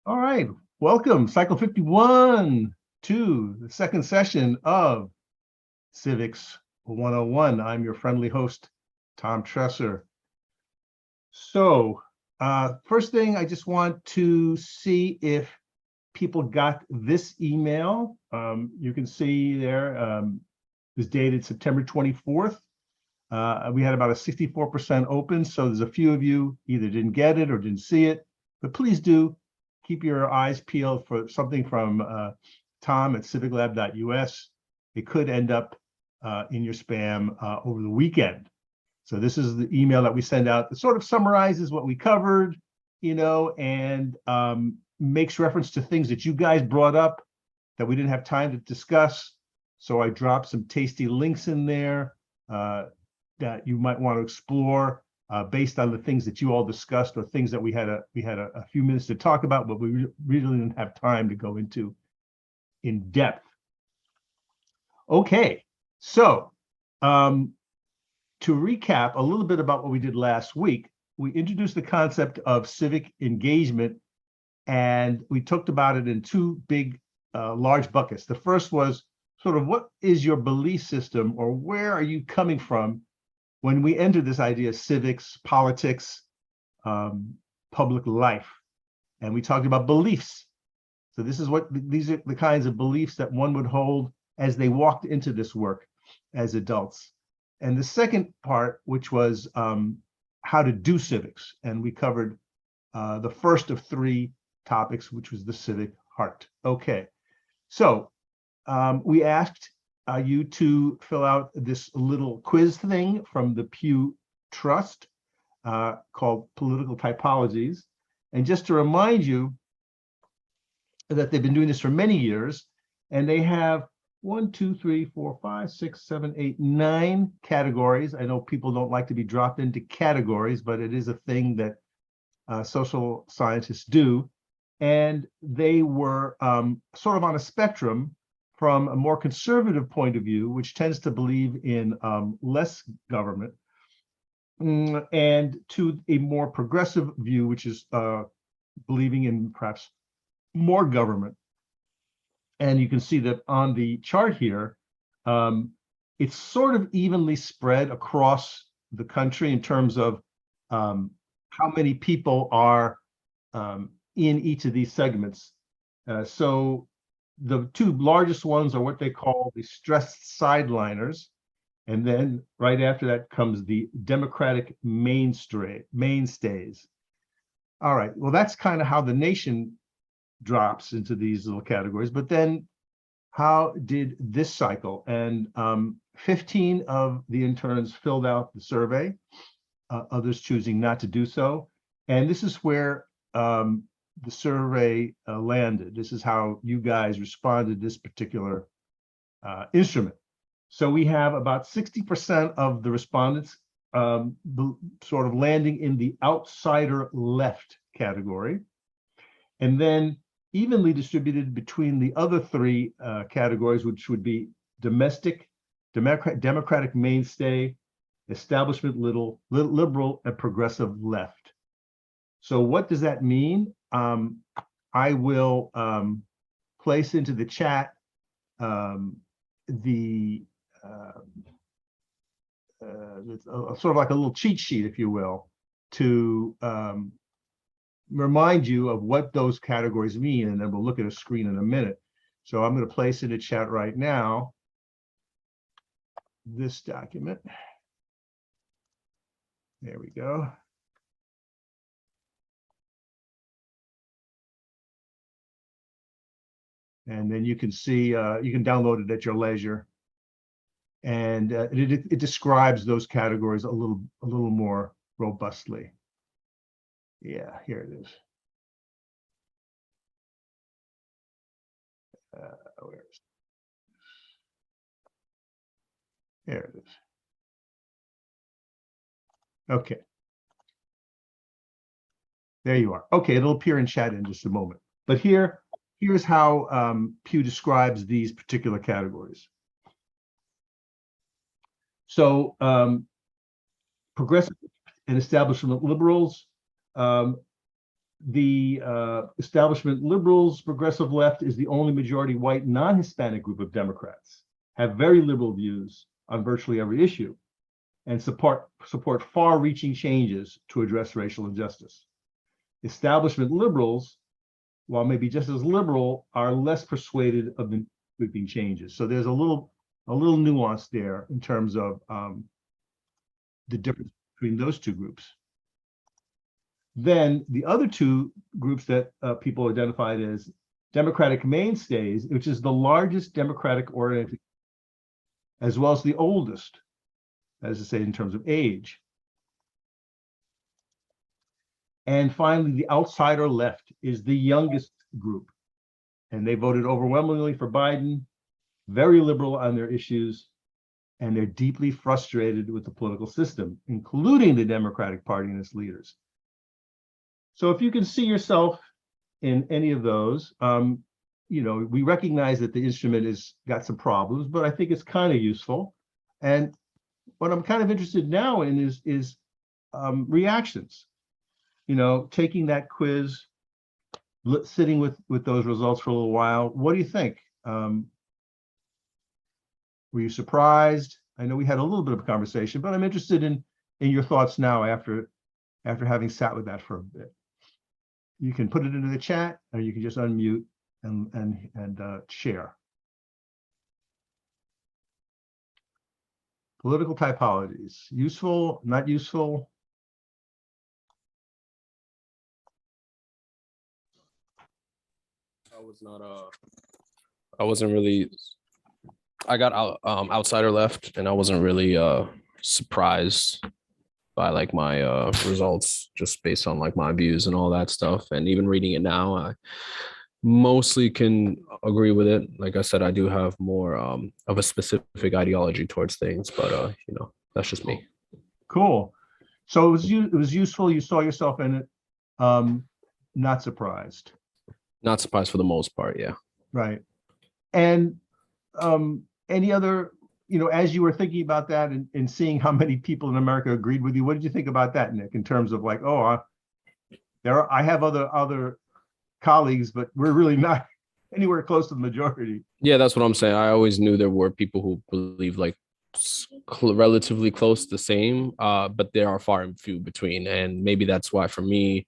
All right, welcome, Cycle 51 to the second session of Civics 101. I'm your friendly host, Tom Tresser. So, first thing, I just want to see if people got this email. You can see there, it was dated September 24th. We had about a 64% open, so there's a few of you either didn't get it or didn't see it, but please do keep your eyes peeled for something from Tom at civiclab.us. It could end up in your spam over the weekend. So this is the email that we send out that sort of summarizes what we covered, and makes reference to things that you guys brought up that we didn't have time to discuss. So I dropped some tasty links in there that you might want to explore based on the things that you all discussed or things that we had a few minutes to talk about, but we really didn't have time to go into in depth. Okay, so to recap a little bit about what we did last week, we introduced the concept of civic engagement, and we talked about it in two big, large buckets. The first was sort of what is your belief system, or where are you coming from when we enter this idea of civics, politics, public life? And we talked about beliefs. So these are the kinds of beliefs that one would hold as they walked into this work as adults. And the second part, which was how to do civics. And we covered the first of three topics, which was the civic heart. Okay, so we asked you to fill out this little quiz thing from the Pew Trust called Political Typologies. And just to remind you that they've been doing this for many years, and they have 1, 2, 3, 4, 5, 6, 7, 8, 9 categories. I know people don't like to be dropped into categories, but it is a thing that social scientists do. And they were sort of on a spectrum from a more conservative point of view, which tends to believe in less government, and to a more progressive view, which is believing in perhaps more government. And you can see that on the chart here, it's sort of evenly spread across the country in terms of how many people are in each of these segments. So the two largest ones are what they call the stressed sideliners. And then right after that comes the Democratic mainstays. All right, well, that's kind of how the nation drops into these little categories. But then how did this cycle? And 15 of the interns filled out the survey, others choosing not to do so. And this is where the survey landed. This is how you guys responded to this particular instrument. So we have about 60% of the respondents sort of landing in the outsider left category, and then evenly distributed between the other three categories, which would be domestic, democratic mainstay, establishment liberal, and progressive left. So what does that mean? I will place into the chat sort of like a little cheat sheet, if you will, to remind you of what those categories mean, and then we'll look at a screen in a minute. So I'm going to place in the chat right now this document. There we go. And then you can see, you can download it at your leisure. And it describes those categories a little more robustly. Yeah, here it is. Where is it? There it is. Okay. There you are. Okay, it'll appear in chat in just a moment. But here's how Pew describes these particular categories. So progressive and establishment liberals The establishment liberals, progressive left is the only majority white non-Hispanic group of Democrats, have very liberal views on virtually every issue, and support far-reaching changes to address racial injustice. Establishment liberals, while maybe just as liberal, are less persuaded of the sweeping changes. So there's a little nuance there in terms of the difference between those two groups. Then the other two groups that people identified as Democratic Mainstays, which is the largest Democratic oriented, as well as the oldest, as I say, in terms of age. And finally, the outsider left is the youngest group, and they voted overwhelmingly for Biden, very liberal on their issues, and they're deeply frustrated with the political system, including the Democratic Party and its leaders. So if you can see yourself in any of those, we recognize that the instrument has got some problems, but I think it's kind of useful. And what I'm kind of interested now in is reactions. Taking that quiz, sitting with those results for a little while. What do you think? Were you surprised? I know we had a little bit of a conversation, but I'm interested in your thoughts now after having sat with that for a bit. You can put it into the chat, or you can just unmute and share. Political typologies, useful, not useful? I wasn't really, I got outsider left, and I wasn't really surprised by like my results, just based on like my views and all that stuff. And even reading it now, I mostly can agree with it. Like I said, I do have more of a specific ideology towards things, but that's just me. Cool. So it was useful. You saw yourself in it. Not surprised. Not surprised for the most part, yeah. Right. And any other, as you were thinking about that and seeing how many people in America agreed with you, what did you think about that, Nick, in terms of like, I have other colleagues, but we're really not anywhere close to the majority. Yeah, that's what I'm saying. I always knew there were people who believe like relatively close to the same, but there are far and few between. And maybe that's why for me,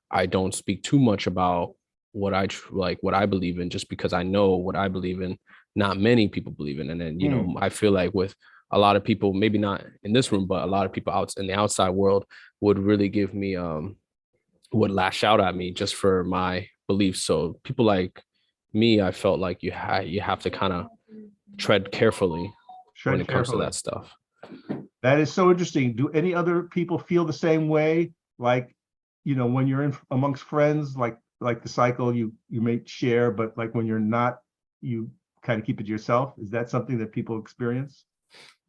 I don't speak too much about what I believe in, just because I know what I believe in, not many people believe in. And then, I feel like with a lot of people, maybe not in this room, but a lot of people out in the outside world would really give me, would lash out at me just for my beliefs. So people like me, I felt like you have to kind of tread carefully when it comes to that stuff. That is so interesting. Do any other people feel the same way? Like, when you're amongst friends, like the cycle, you may share, but like when you're not, you kind of keep it to yourself. Is that something that people experience?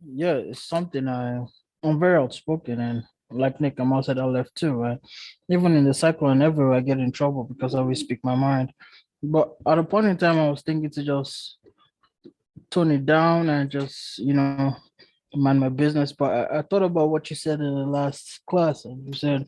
Yeah, it's something I'm very outspoken, and like Nick, I'm outside left too, right? Even in the cycle and everywhere, I get in trouble because I always speak my mind. But at a point in time, I was thinking to just tone it down and just, mind my business. But I thought about what you said in the last class, and you said,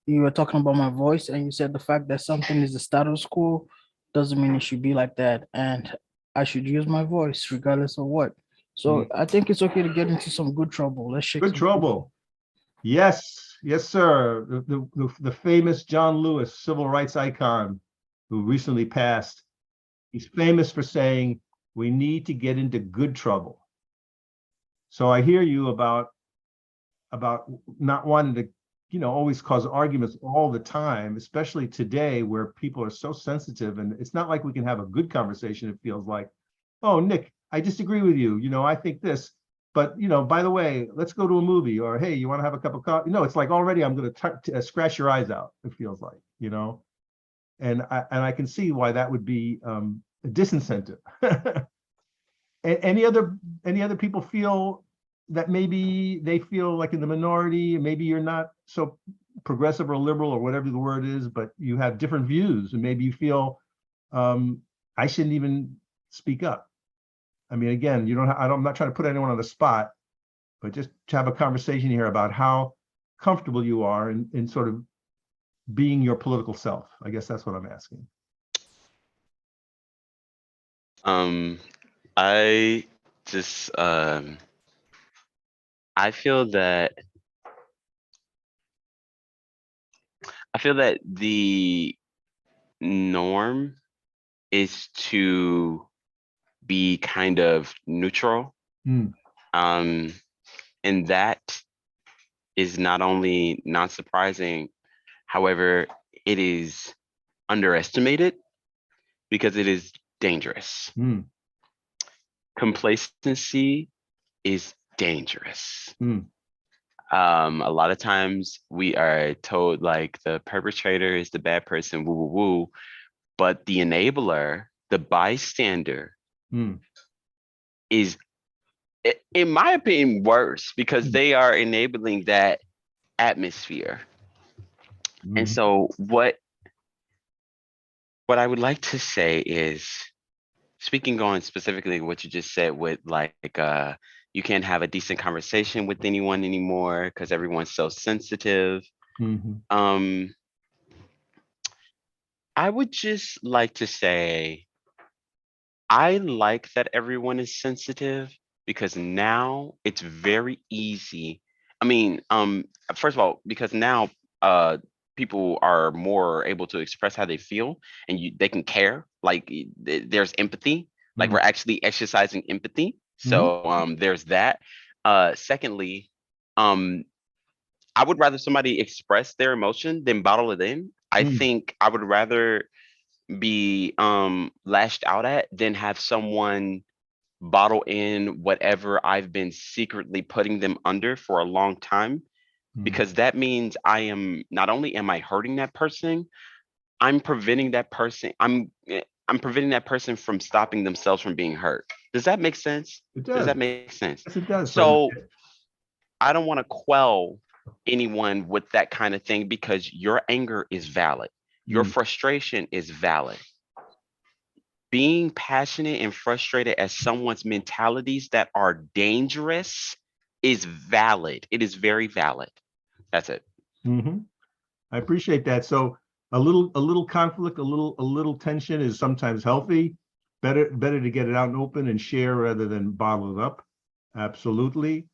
you were talking about my voice, and you said the fact that something is the status quo doesn't mean it should be like that, and I should use my voice regardless of what. So I think it's okay to get into some good trouble. Let's shake good trouble. Yes, sir. The famous John Lewis, civil rights icon, who recently passed. He's famous for saying, "We need to get into good trouble." So I hear you about not wanting to, always cause arguments all the time, especially today where people are so sensitive, and it's not like we can have a good conversation. It feels like, "Oh, Nick, I disagree with you. I think this, but by the way, let's go to a movie," or, "Hey, you want to have a cup of coffee?" It's like already I'm going to scratch your eyes out. It feels like, and I can see why that would be a disincentive. Any other people feel that maybe they feel like in the minority, maybe you're not so progressive or liberal or whatever the word is, but you have different views, and maybe you feel I shouldn't even speak up. I mean, again, I'm not trying to put anyone on the spot, but just to have a conversation here about how comfortable you are in sort of being your political self? I guess that's what I'm asking. I just I feel that the norm is to be kind of neutral. Mm. And that is not only not surprising, however, it is underestimated because it is dangerous. Mm. Complacency is dangerous. Mm. A lot of times we are told like the perpetrator is the bad person, woo woo woo, but the enabler, the bystander, Mm. is, in my opinion, worse because Mm. they are enabling that atmosphere. And Mhm. so what I would like to say is, speaking on specifically what you just said with like you can't have a decent conversation with anyone anymore because everyone's so sensitive. Mhm. I would just like to say I like that everyone is sensitive because now it's very easy. I mean, first of all, because now people are more able to express how they feel and they can care. Like there's empathy. Like Mhm. we're actually exercising empathy. Mhm. So there's that. Secondly, um I would rather somebody express their emotion than bottle it in. I Mm. think I would rather be lashed out at than have someone bottle in whatever I've been secretly putting them under for a long time, Mm. because that means I am not only am I hurting that person, I'm preventing that person I'm preventing that person from stopping themselves from being hurt. Does that make sense? It Does does. that make sense? Yes, it does. So So I don't want to quell anyone with that kind of thing because your anger is valid. Your mm. frustration is valid. Being passionate and frustrated at someone's mentalities that are dangerous is valid. It is very valid. That's it. Mhm. I appreciate that. So a little conflict, a little tension is sometimes healthy. Better to get it out and open and share rather than bottle it up. Absolutely.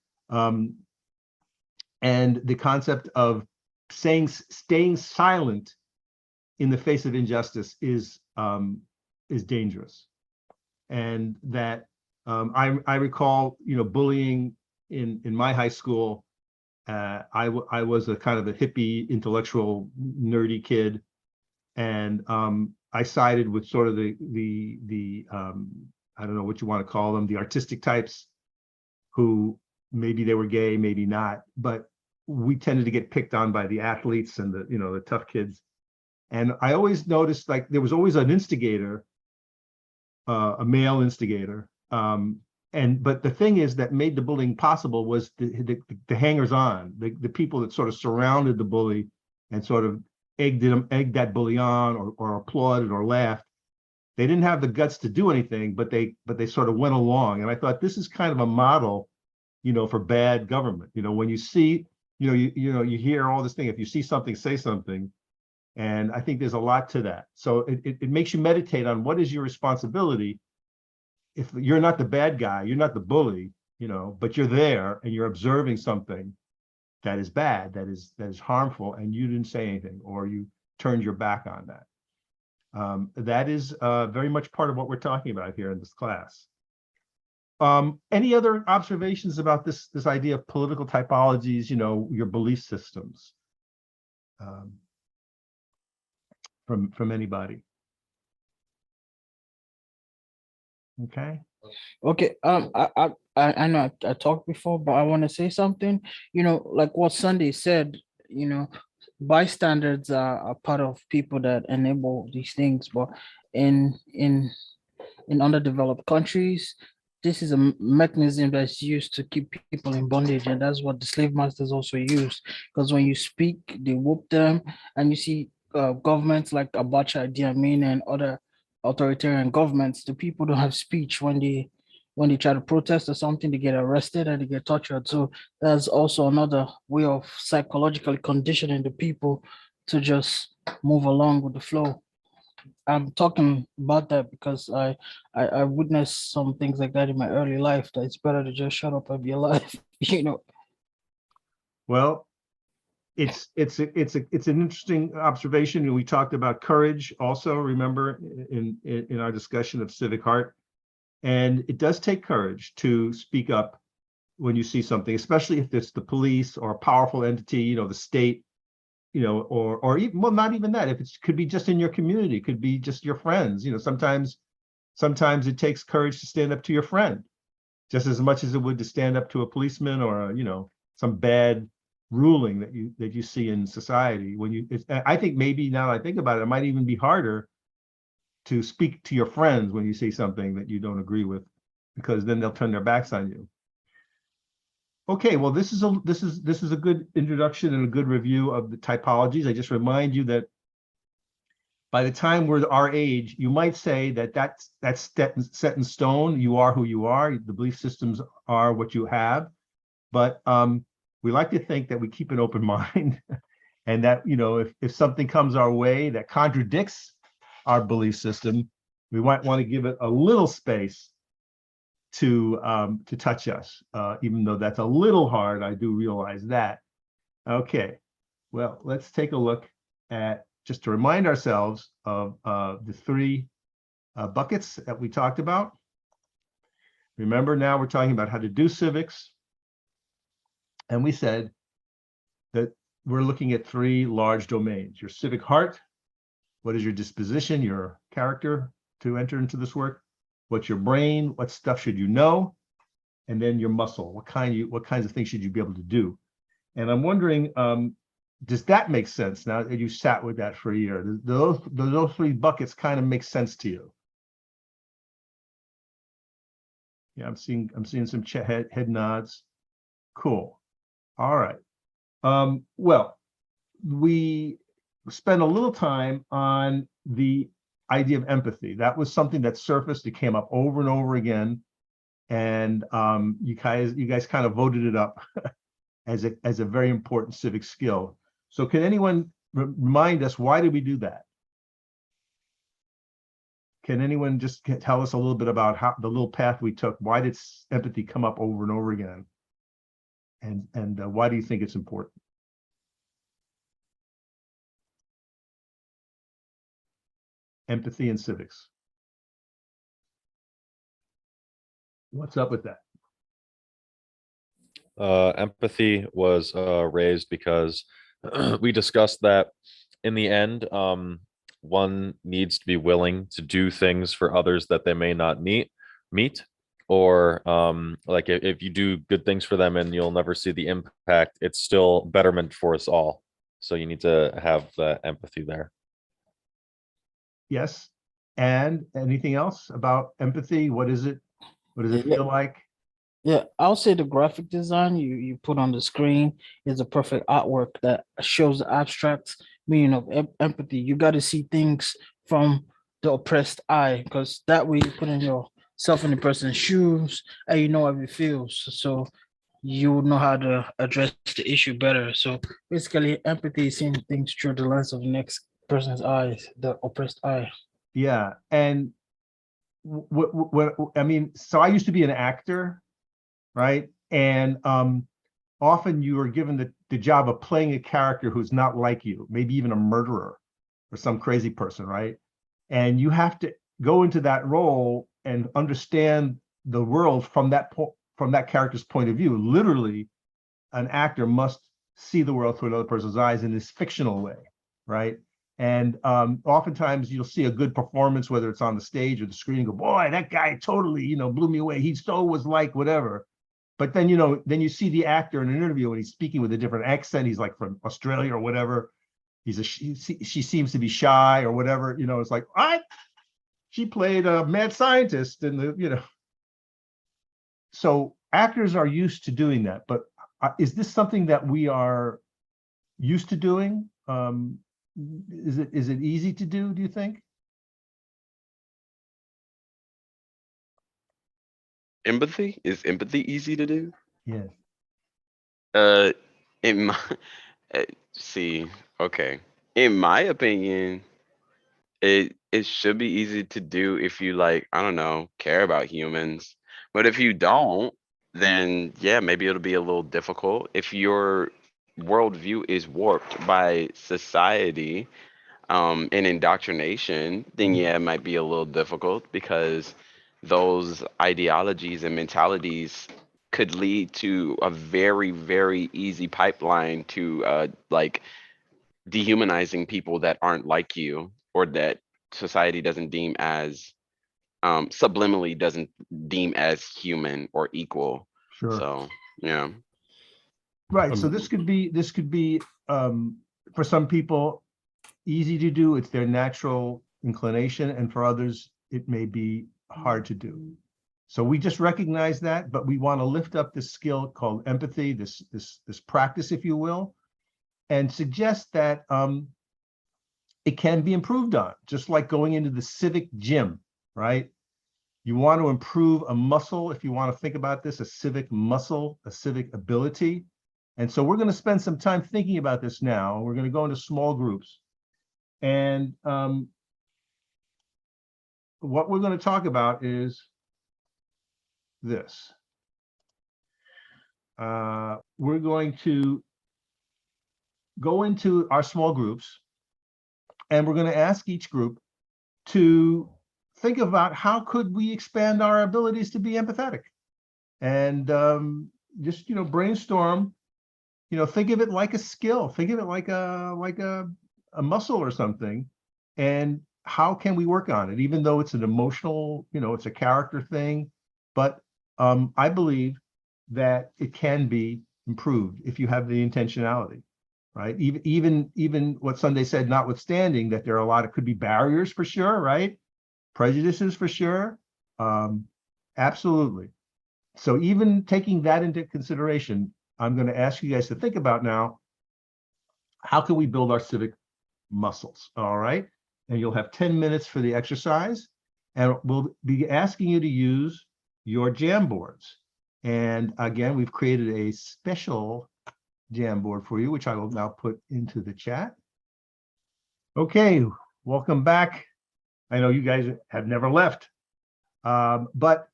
And the concept of staying silent in the face of injustice is dangerous. And that I recall, bullying in my high school. I was a kind of a hippie, intellectual, nerdy kid, and I sided with sort of the I don't know what you want to call them, the artistic types, who maybe they were gay, maybe not, but we tended to get picked on by the athletes and the tough kids. And I always noticed like there was always an instigator, a male instigator. But the thing is that made the bullying possible was the hangers on, the people that sort of surrounded the bully and sort of egged that bully on or applauded or laughed. They didn't have the guts to do anything, but they sort of went along. And I thought this is kind of a model, for bad government. When you see, you hear all this thing. If you see something, say something. And I think there's a lot to that. So it makes you meditate on what is your responsibility. If you're not the bad guy, you're not the bully, but you're there and you're observing something that is bad, that is harmful, and you didn't say anything or you turned your back on that. That is very much part of what we're talking about here in this class. Any other observations about this idea of political typologies, your belief systems, from anybody? Okay. Okay. I know I talked before, but I want to say something. Like what Sunday said. Bystanders are part of people that enable these things, but in underdeveloped countries, this is a mechanism that's used to keep people in bondage, and that's what the slave masters also used. Because when you speak, they whoop them, and you see governments like Abacha, Idi Amin, and other authoritarian governments. The people don't have speech when they when they try to protest or something, they get arrested and they get tortured. So that's also another way of psychologically conditioning the people to just move along with the flow. I'm talking about that because I witnessed some things like that in my early life, that it's better to just shut up and be alive, you know. Well, it's an interesting observation. And we talked about courage also, remember, in our discussion of civic heart. And it does take courage to speak up when you see something, especially if it's the police or a powerful entity, you know, the state, you know, or even, well, not even that. If it could be just in your community, could be just your friends. You know, sometimes it takes courage to stand up to your friend, just as much as it would to stand up to a policeman or you know, some bad ruling that you see in society. When you, I think maybe now that I think about it, it might even be harder to speak to your friends when you see something that you don't agree with, because then they'll turn their backs on you. Okay, well, this is a good introduction and a good review of the typologies. I just remind you that by the time we're our age, you might say that that's set in stone. You are who you are. The belief systems are what you have. But we like to think that we keep an open mind, and that, you know, if something comes our way that contradicts our belief system, we might want to give it a little space to touch us, even though that's a little hard. I do realize that. Okay, well, let's take a look at, just to remind ourselves of the three buckets that we talked about. Remember, now we're talking about how to do civics. And we said that we're looking at three large domains: your civic heart, what is your disposition, your character to enter into this work? What's your brain? What stuff should you know? And then your muscle, what kinds of things should you be able to do? And I'm wondering, does that make sense now that you sat with that for a year? Do those three buckets kind of make sense to you? Yeah, I'm seeing some head nods. Cool. All right. Well, we spent a little time on the idea of empathy. That was something that surfaced. It came up over and over again, and you guys kind of voted it up as a very important civic skill. So can anyone remind us, why did we do that? Can anyone just tell us a little bit about how the little path we took? Why did empathy come up over and over again? And why do you think it's important? Empathy and civics. What's up with that? Empathy was raised because we discussed that in the end, one needs to be willing to do things for others that they may not meet, or like if you do good things for them and you'll never see the impact, it's still betterment for us all. So you need to have the empathy there. Yes. And anything else about empathy? What is it? What does it Yeah. feel like? Yeah, I'll say the graphic design you put on the screen is a perfect artwork that shows the abstract meaning of empathy. You got to see things from the oppressed eye, because that way you put in yourself in the person's shoes and you know how it feels. So you would know how to address the issue better. So basically, empathy is seeing things through the lens of the next person's eyes, the oppressed eye. Yeah. And what I mean, so I used to be an actor, right? And often you are given the job of playing a character who's not like you, maybe even a murderer or some crazy person, right? And you have to go into that role and understand the world from that character's point of view. Literally, an actor must see the world through another person's eyes in this fictional way, right? And oftentimes you'll see a good performance, whether it's on the stage or the screen, and go, boy, that guy totally, you know, blew me away. He so was like whatever. But then, you know, then you see the actor in an interview and he's speaking with a different accent. He's like from Australia or whatever. She seems to be shy or whatever. You know, it's like, what? She played a mad scientist in the, you know. So actors are used to doing that. But is this something that we are used to doing? Is it easy to do you think? Empathy? Is empathy easy to do? Yes. In my see, okay. In my opinion, it should be easy to do if you like, I don't know, care about humans. But if you don't, then yeah, maybe it'll be a little difficult. If your worldview is warped by society, and indoctrination, then yeah, it might be a little difficult because those ideologies and mentalities could lead to a very, very easy pipeline to like dehumanizing people that aren't like you or that society doesn't deem as subliminally doesn't deem as human or equal. Sure. So yeah. Right. So this could be for some people easy to do. It's their natural inclination, and for others, it may be hard to do. So we just recognize that, but we want to lift up this skill called empathy, this practice, if you will, and suggest that it can be improved on, just like going into the civic gym, right? You want to improve a muscle, if you want to think about this, a civic muscle, a civic ability. And so we're going to spend some time thinking about this now. We're going to go into small groups. And what we're going to talk about is this. We're going to go into our small groups, and we're going to ask each group to think about how could we expand our abilities to be empathetic, and just brainstorm. Think of it like a skill. Think of it like a muscle or something, and how can we work on it? Even though it's an emotional, it's a character thing, but I believe that it can be improved if you have the intentionality, right? Even what Sunday said, notwithstanding that there are a lot of could be barriers for sure, right? Prejudices for sure, absolutely. So even taking that into consideration, I'm going to ask you guys to think about now, how can we build our civic muscles? All right. And you'll have 10 minutes for the exercise, and we'll be asking you to use your Jamboards. And again, we've created a special Jamboard for you, which I will now put into the chat. Okay, welcome back. I know you guys have never left, but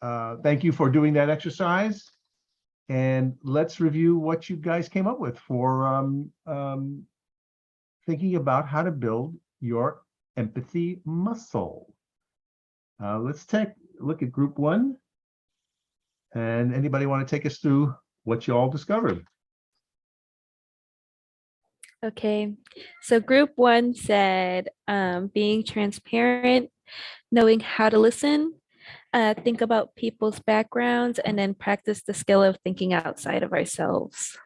thank you for doing that exercise. And let's review what you guys came up with for thinking about how to build your empathy muscle. Let's take a look at group one. And anybody want to take us through what you all discovered? Okay, so group one said being transparent, knowing how to listen, think about people's backgrounds, and then practice the skill of thinking outside of ourselves.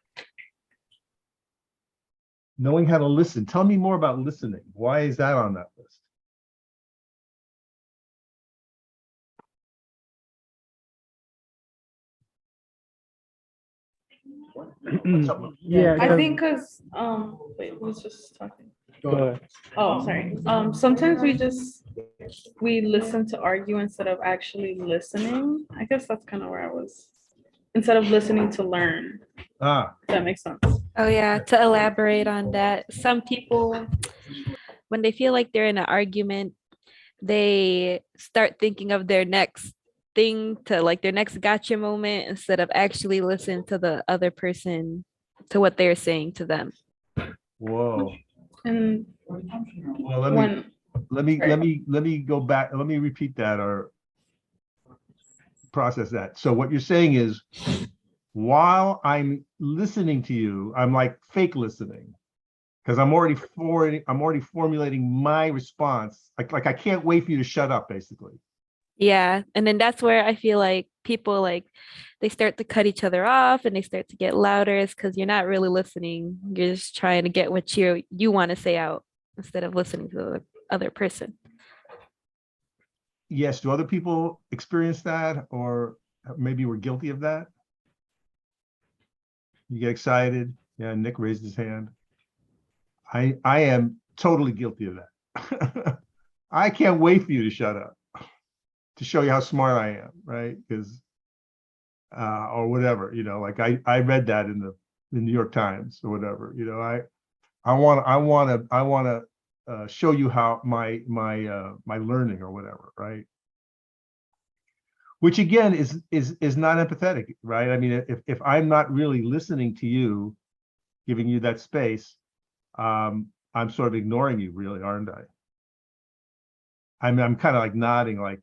Knowing how to listen. Tell me more about listening. Why is that on that list? Yeah, I think because wait, who's just talking? Go ahead. Oh, sorry. Sometimes we listen to argue instead of actually listening. I guess that's kind of where I was. Instead of listening to learn. Ah, If that makes sense. Oh yeah, to elaborate on that, some people, when they feel like they're in an argument, they start thinking of their next thing to like their next gotcha moment instead of actually listen to the other person, to what they're saying to them. whoa. And Well, when let me go back. Let me repeat that or process that. So what you're saying is, while I'm listening to you, I'm like fake listening, because I'm already formulating my response. Like I can't wait for you to shut up, basically. Yeah, and then that's where I feel like people like they start to cut each other off and they start to get louder. It's because you're not really listening. You're just trying to get what you want to say out instead of listening to the other person. Yes. Do other people experience that, or maybe we're guilty of that? You get excited. Yeah, Nick raised his hand. I am totally guilty of that. I can't wait for you to shut up. to show you how smart I am, right? Because or whatever, like I read that in the New York Times or whatever, I want to show you how my learning or whatever, right? Which again is not empathetic, right? I mean, if I'm not really listening to you, giving you that space, I'm sort of ignoring you, really, aren't I? I'm kind of like nodding, like,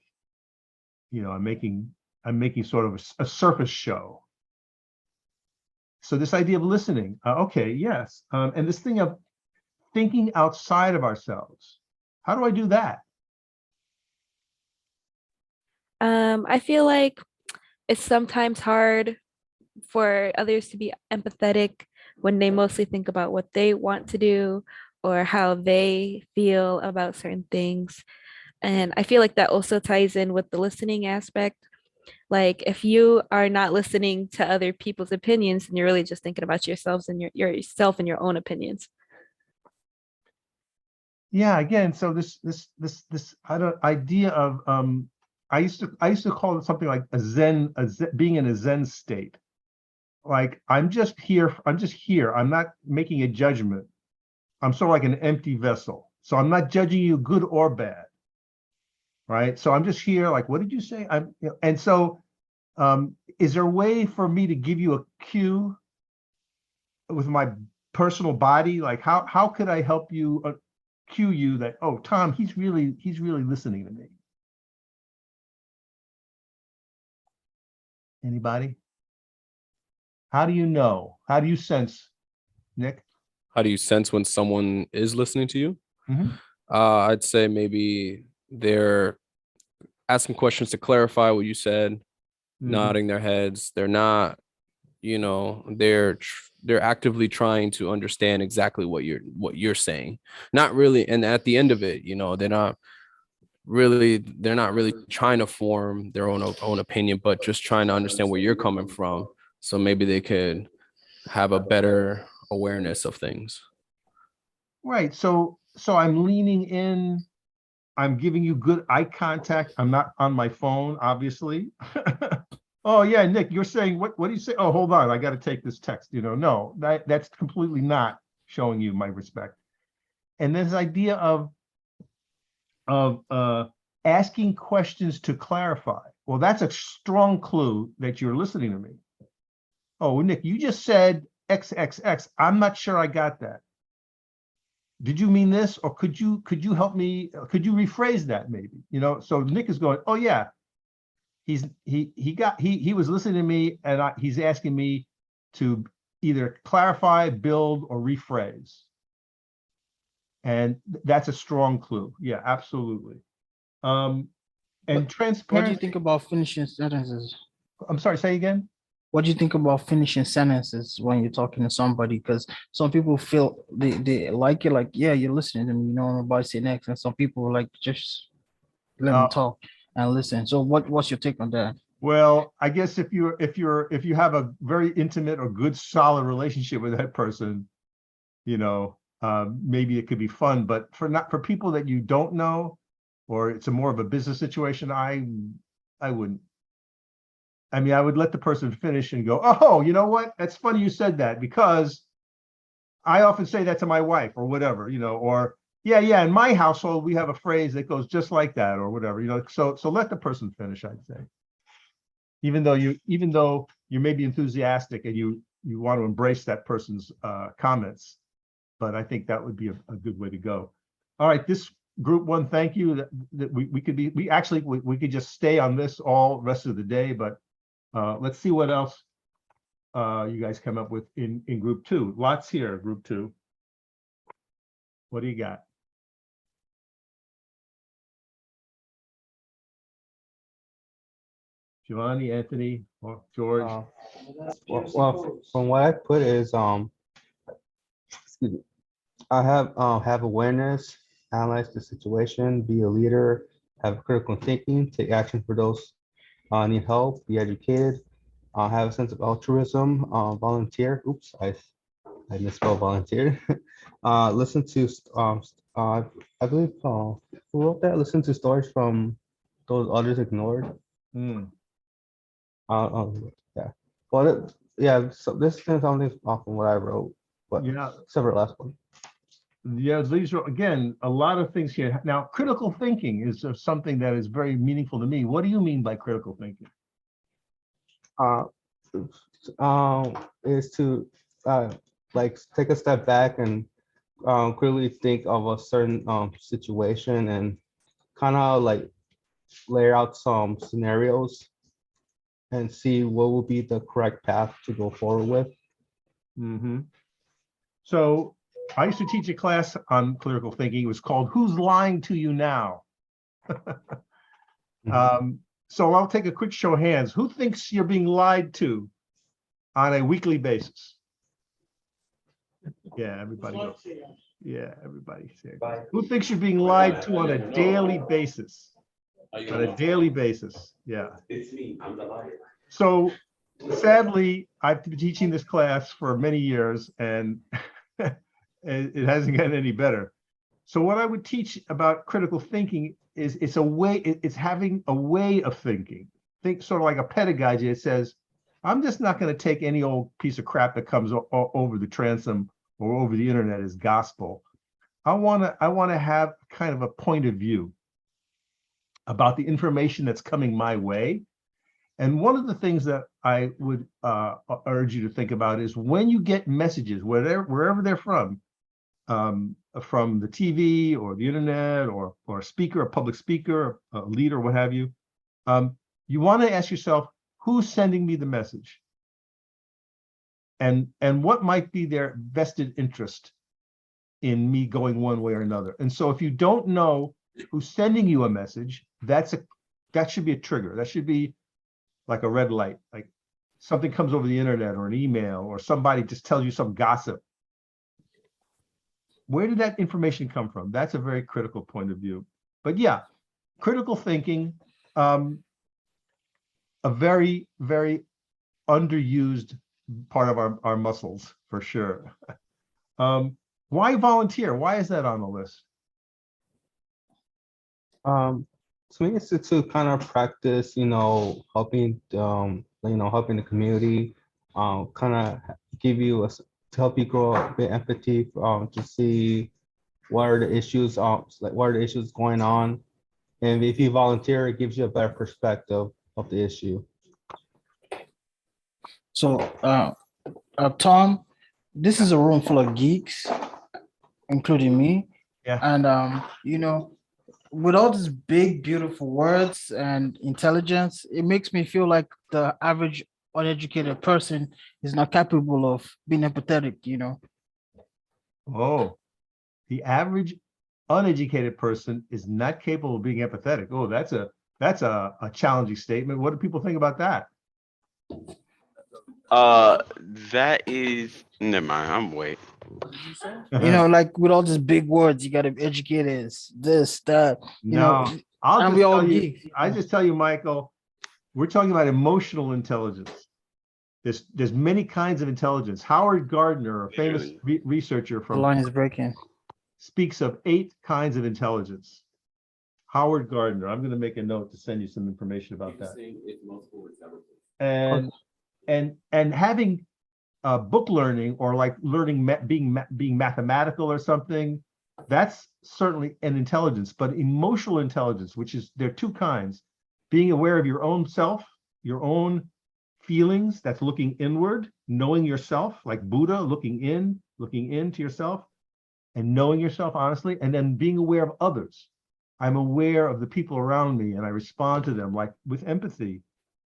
I'm making sort of a surface show. So this idea of listening, okay, yes, and this thing of thinking outside of ourselves. How do I do that? I feel like it's sometimes hard for others to be empathetic when they mostly think about what they want to do or how they feel about certain things. And I feel like that also ties in with the listening aspect. Like if you are not listening to other people's opinions, and you're really just thinking about yourselves and yourself and your own opinions. Yeah, again, so this idea of I used to call it something like a zen, being in a zen state. Like I'm just here, I'm not making a judgment. I'm sort of like an empty vessel. So I'm not judging you good or bad. Right. So I'm just here, like, what did you say? And so is there a way for me to give you a cue with my personal body? Like how could I help you cue you that, oh, Tom, he's really listening to me? Anybody? How do you know? How do you sense, Nick? How do you sense when someone is listening to you? Mhm. I'd say maybe they're asking questions to clarify what you said, nodding their heads. They're not, they're actively trying to understand exactly what you're saying. Not really, and at the end of it, they're not really trying to form their own opinion, but just trying to understand where you're coming from. So maybe they could have a better awareness of things. Right. So I'm leaning in. I'm giving you good eye contact. I'm not on my phone, obviously. Oh yeah, Nick, you're saying what do you say? Oh, hold on, I got to take this text. No, that's completely not showing you my respect. And this idea of asking questions to clarify. Well, that's a strong clue that you're listening to me. Oh, Nick, you just said XXX. I'm not sure I got that. Did you mean this, or could you help me? Could you rephrase that maybe? So Nick is going, oh yeah, he was listening to me, and he's asking me to either clarify, build, or rephrase. And that's a strong clue. Yeah, absolutely. And transparency. What do you think about finishing sentences? I'm sorry, say again. What do you think about finishing sentences when you're talking to somebody? Because some people feel they like it, like, yeah, you're listening to me, I'm about to say next. And some people like, just let me talk and listen. So what's your take on that? Well, I guess if you have a very intimate or good, solid relationship with that person, maybe it could be fun. But for people that you don't know, or it's more of a business situation, I wouldn't. I mean, I would let the person finish and go, oh, you know what? That's funny you said that, because I often say that to my wife or whatever, or yeah, in my household, we have a phrase that goes just like that or whatever, so let the person finish, I'd say. Even though you may be enthusiastic and you want to embrace that person's comments, but I think that would be a good way to go. All right, this group one, thank you. That we could just stay on this all rest of the day, but let's see what else you guys come up with in group two. Lots here, group two. What do you got? Giovanni, Anthony, or George? Well, from what I put is excuse me, I have awareness, analyze the situation, be a leader, have critical thinking, take action for those need help, be educated, have a sense of altruism, volunteer. Oops, I misspelled volunteer. Listen to I believe who wrote that? Listen to stories from those others ignored. Hmm. Yeah. Well, yeah. So this is something off from what I wrote, but Yeah, separate last one. yeah, these are, again, a lot of things here. Now, critical thinking is something that is very meaningful to me. What do you mean by critical thinking? Uh, is to like take a step back and clearly think of a certain situation and kind of like lay out some scenarios and see what would be the correct path to go forward with. Mm-hmm. So I used to teach a class on critical thinking. It was called Who's Lying to You Now? So I'll take a quick show of hands. Who thinks you're being lied to on a weekly basis? Yeah, everybody goes. Yeah, everybody. Who thinks you're being lied to on a daily basis? On a daily basis, yeah. It's me, I'm the liar. So sadly, I've been teaching this class for many years and it hasn't gotten any better. So what I would teach about critical thinking is it's a way, it's having a way of thinking. Think sort of like a pedagogy. It says, I'm just not going to take any old piece of crap that comes over the transom or over the internet as gospel. I want to have kind of a point of view about the information that's coming my way. And one of the things that I would urge you to think about is when you get messages, wherever they're from the TV or the internet or a speaker, a public speaker, a leader, what have you, you want to ask yourself, who's sending me the message? And what might be their vested interest in me going one way or another? And so if you don't know who's sending you a message, that should be a trigger. That should be like a red light, like something comes over the internet or an email or somebody just tells you some gossip. Where did that information come from? That's a very critical point of view. But yeah, critical thinking, a very, very underused part of our muscles for sure. Why volunteer? Why is that on the list? To me, it's to kind of practice, helping, helping the community, kind of give you to help you grow a bit empathy, to see what are the issues, what are the issues going on, and if you volunteer, it gives you a better perspective of the issue. So, Tom, this is a room full of geeks, including me. Yeah. And with all these big, beautiful words and intelligence, it makes me feel like the average uneducated person is not capable of being empathetic, Oh, the average uneducated person is not capable of being empathetic. Oh, that's a challenging statement. What do people think about that? That is, never mind, I'm wait. Like with all these big words, you got to be educated, this, that, No, I'll and just we all tell you, geeks. I just tell you, Michael, we're talking about emotional intelligence. There's many kinds of intelligence. Howard Gardner, a famous researcher The from line is breaking. speaks of 8 kinds of intelligence. Howard Gardner. I'm going to make a note to send you some information about that. And having book learning or like learning being mathematical or something, that's certainly an intelligence. But emotional intelligence, which is, there are 2 kinds: being aware of your own self, your own feelings, that's looking inward, knowing yourself, like Buddha, looking into yourself and knowing yourself honestly, and then being aware of others. I'm aware of the people around me and I respond to them like with empathy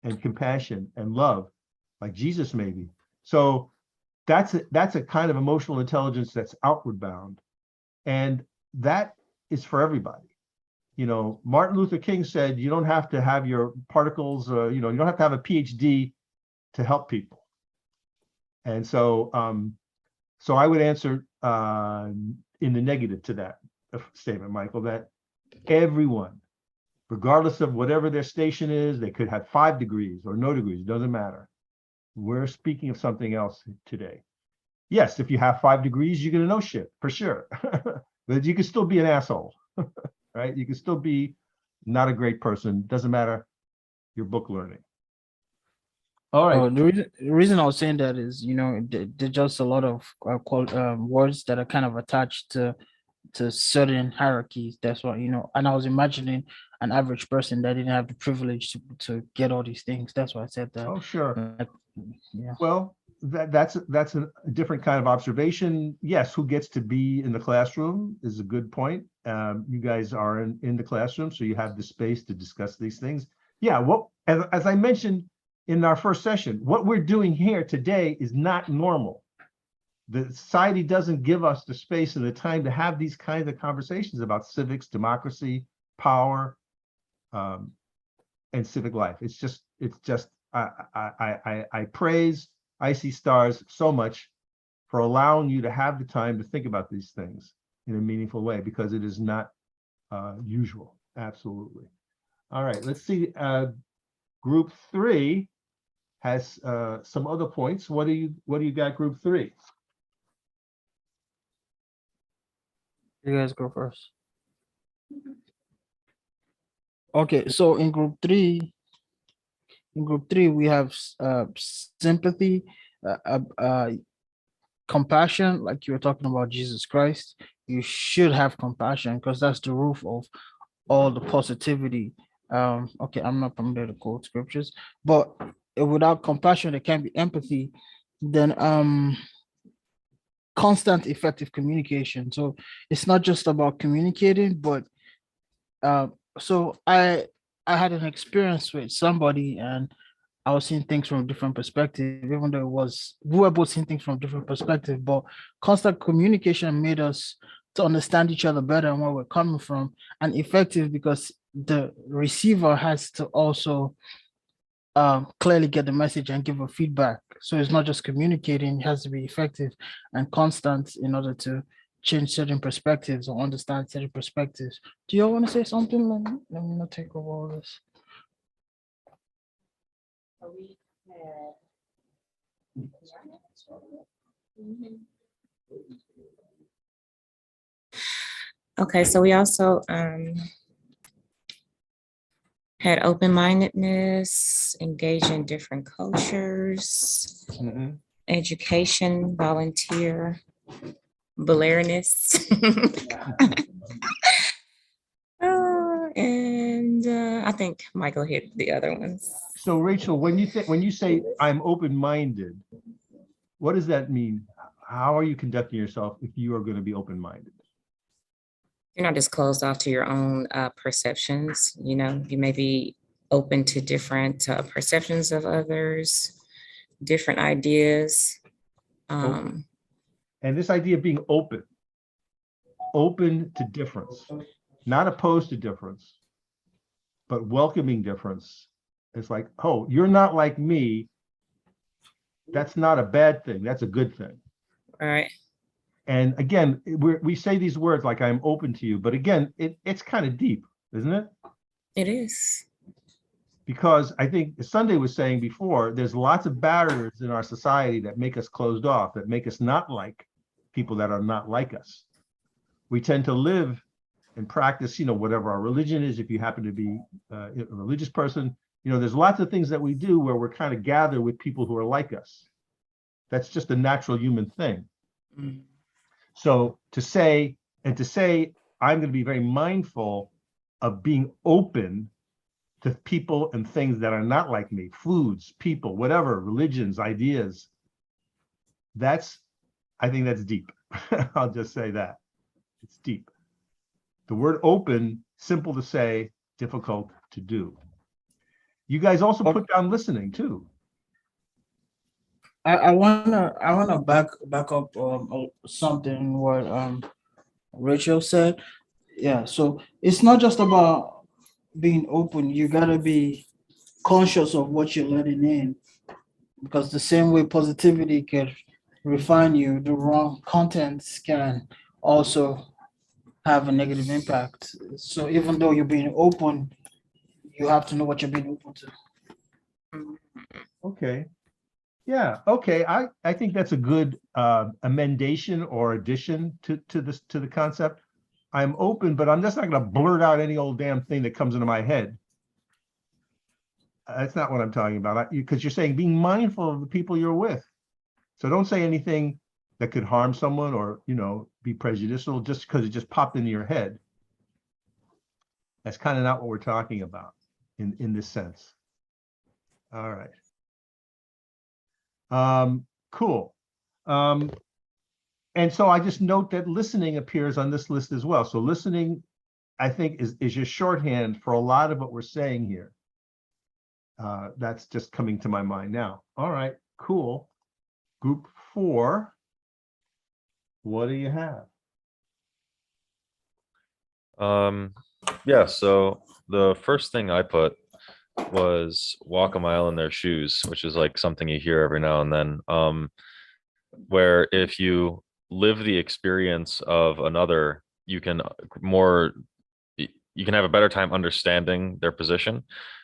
and compassion and love, like Jesus maybe. So that's a kind of emotional intelligence that's outward bound. And that is for everybody. Martin Luther King said, you don't have to have your particles, you don't have to have a PhD to help people. And so, so I would answer in the negative to that statement, Michael, that everyone, regardless of whatever their station is, they could have 5 degrees or no degrees, doesn't matter. We're speaking of something else today. Yes, if you have 5 degrees, you're going to know shit for sure. But you can still be an asshole, right? You can still be not a great person. Doesn't matter your book learning. All right. Oh, the reason I was saying that is, there's just a lot of words that are kind of attached to certain hierarchies. That's what, and I was imagining an average person that didn't have the privilege to get all these things. That's why I said that. Oh, sure. Like, yeah. Well, that's a different kind of observation. Yes, who gets to be in the classroom is a good point. You guys are in the classroom, so you have the space to discuss these things. Yeah, as I mentioned in our first session, what we're doing here today is not normal. The society doesn't give us the space and the time to have these kinds of conversations about civics, democracy, power, and civic life. It's just I praise Icy Stars so much for allowing you to have the time to think about these things in a meaningful way, because it is not usual. Absolutely. All right, let's see. Group 3 has some other points. What do you got, group 3? You guys go first. Okay, so in group three, we have sympathy, compassion, like you were talking about Jesus Christ. You should have compassion because that's the roof of all the positivity. Okay, I'm not familiar to quote scriptures, but without compassion, there can't be empathy. Then constant effective communication. So it's not just about communicating, but so I had an experience with somebody and I was seeing things from a different perspective, even though we were both seeing things from a different perspective, but constant communication made us to understand each other better and where we're coming from, and effective because the receiver has to also clearly get the message and give a feedback. So it's not just communicating, it has to be effective and constant in order to change certain perspectives or understand certain perspectives. Do you all want to say something? Let me not take over all this. Okay, so we also had open-mindedness, engage in different cultures, education, volunteer, belairness. And I think Michael hit the other ones. So Rachel, when you say I'm open-minded, what does that mean? How are you conducting yourself if you are going to be open-minded? You're not just closed off to your own perceptions. You may be open to different perceptions of others, different ideas. And this idea of being open to difference, not opposed to difference, but welcoming difference. It's like, oh, you're not like me. That's not a bad thing. That's a good thing. Right. And again, we say these words like I'm open to you, but again, it's kind of deep, isn't it? It is. Because I think Sunday was saying before, there's lots of barriers in our society that make us closed off, that make us not like people that are not like us. We tend to live and practice, whatever our religion is. If you happen to be a religious person, there's lots of things that we do where we're kind of gather with people who are like us. That's just a natural human thing. Mm. So to say, I'm going to be very mindful of being open to people and things that are not like me, foods, people, whatever, religions, ideas. I think that's deep. I'll just say that. It's deep. The word open, simple to say, difficult to do. You guys also put down listening too. I wanna back up something what Rachel said. Yeah, so it's not just about being open. You gotta be conscious of what you're letting in, because the same way positivity can refine you, the wrong contents can also have a negative impact. So even though you're being open, you have to know what you're being open to. Okay. Yeah. Okay. I think that's a good amendation or addition to the concept. I'm open, but I'm just not going to blurt out any old damn thing that comes into my head. That's not what I'm talking about. Because you're saying being mindful of the people you're with. So don't say anything that could harm someone or, be prejudicial just because it just popped into your head. That's kind of not what we're talking about in this sense. All right. Cool. And so I just note that listening appears on this list as well. So listening, I think, is your shorthand for a lot of what we're saying here. That's just coming to my mind now. All right, cool. Group 4, what do you have? Yeah, so the first thing I put was walk a mile in their shoes, which is like something you hear every now and then. Where if you live the experience of another, you can have a better time understanding their position.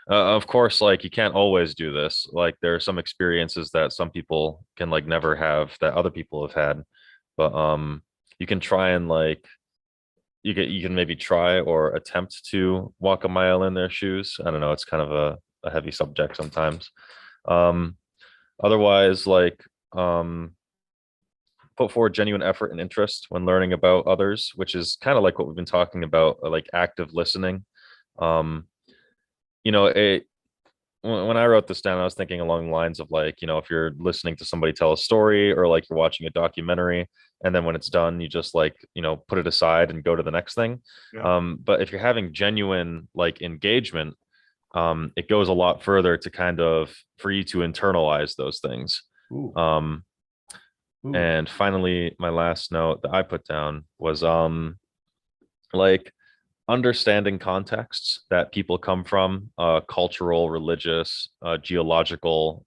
Of course, like you can't always do this. Like there are some experiences that some people can like never have that other people have had, but you can try and like you can maybe try or attempt to walk a mile in their shoes. I don't know, it's kind of a heavy subject sometimes. Otherwise, like put forward genuine effort and interest when learning about others, which is kind of like what we've been talking about, like active listening. When I wrote this down, I was thinking along the lines of like, if you're listening to somebody tell a story or like you're watching a documentary, and then when it's done, you just like, put it aside and go to the next thing. Yeah. But if you're having genuine like engagement, it goes a lot further to kind of for you to internalize those things. Ooh. Ooh. And finally, my last note that I put down was like understanding contexts that people come from, cultural, religious, geological,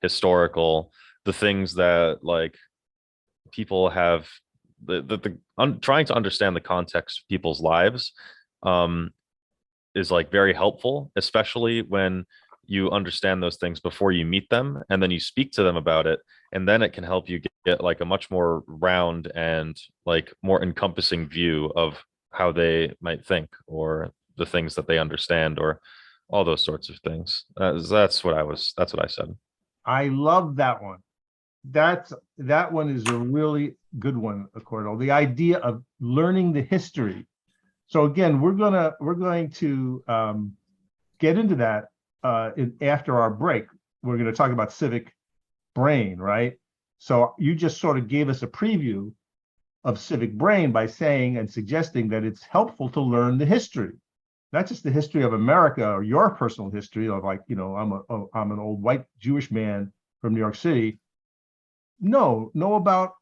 historical, the things that like people have, trying to understand the context of people's lives is like very helpful, especially when you understand those things before you meet them and then you speak to them about it, and then it can help you get like a much more round and like more encompassing view of how they might think or the things that they understand or all those sorts of things. That's what I said. I love that one. That one is a really good one, Accordo. The idea of learning the history. So again, we're going to get into that after our break. We're going to talk about Civic Brain, right? So you just sort of gave us a preview of Civic Brain by saying and suggesting that it's helpful to learn the history, not just the history of America or your personal history of like, I'm an old white Jewish man from New York City. Know about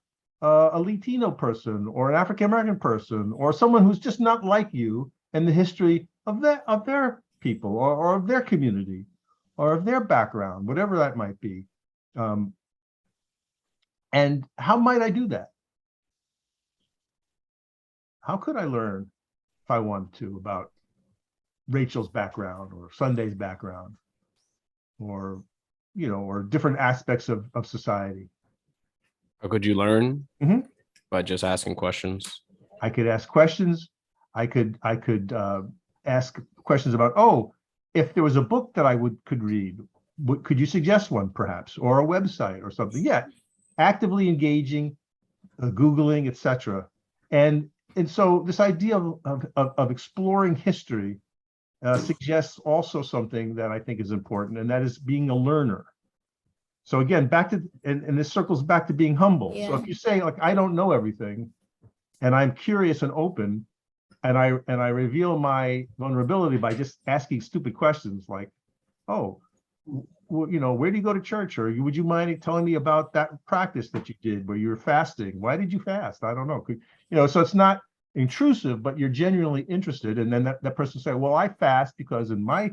a Latino person or an African-American person or someone who's just not like you and the history of their people or of their community or of their background, whatever that might be. And how might I do that? How could I learn if I wanted to about Rachel's background or Sunday's background or, or different aspects of society? How could you learn? Mhm. By just asking questions. I could ask questions. I could ask questions about, if there was a book that I could read, could you suggest one perhaps, or a website or something? Yeah, actively engaging, Googling, etc. And so this idea of exploring history suggests also something that I think is important, and that is being a learner. So again, back to, and this circles back to being humble. So if you say like, I don't know everything, and I'm curious and open, and I reveal my vulnerability by just asking stupid questions like, where do you go to church? Or would you mind telling me about that practice that you did where you were fasting? Why did you fast? I don't know. So it's not intrusive, but you're genuinely interested. And then that person say, well, I fast because in my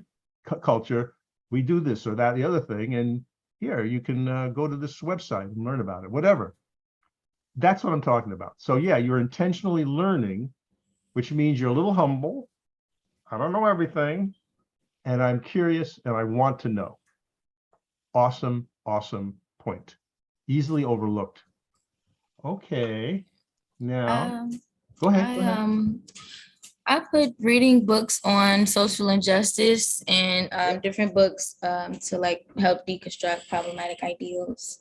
culture, we do this or that, the other thing. And here, you can go to this website and learn about it, whatever. That's what I'm talking about. So yeah, you're intentionally learning, which means you're a little humble. I don't know everything, and I'm curious and I want to know. Awesome, awesome point. Easily overlooked. Okay, now. Go ahead. Go ahead. I put reading books on social injustice and different books to like help deconstruct problematic ideals.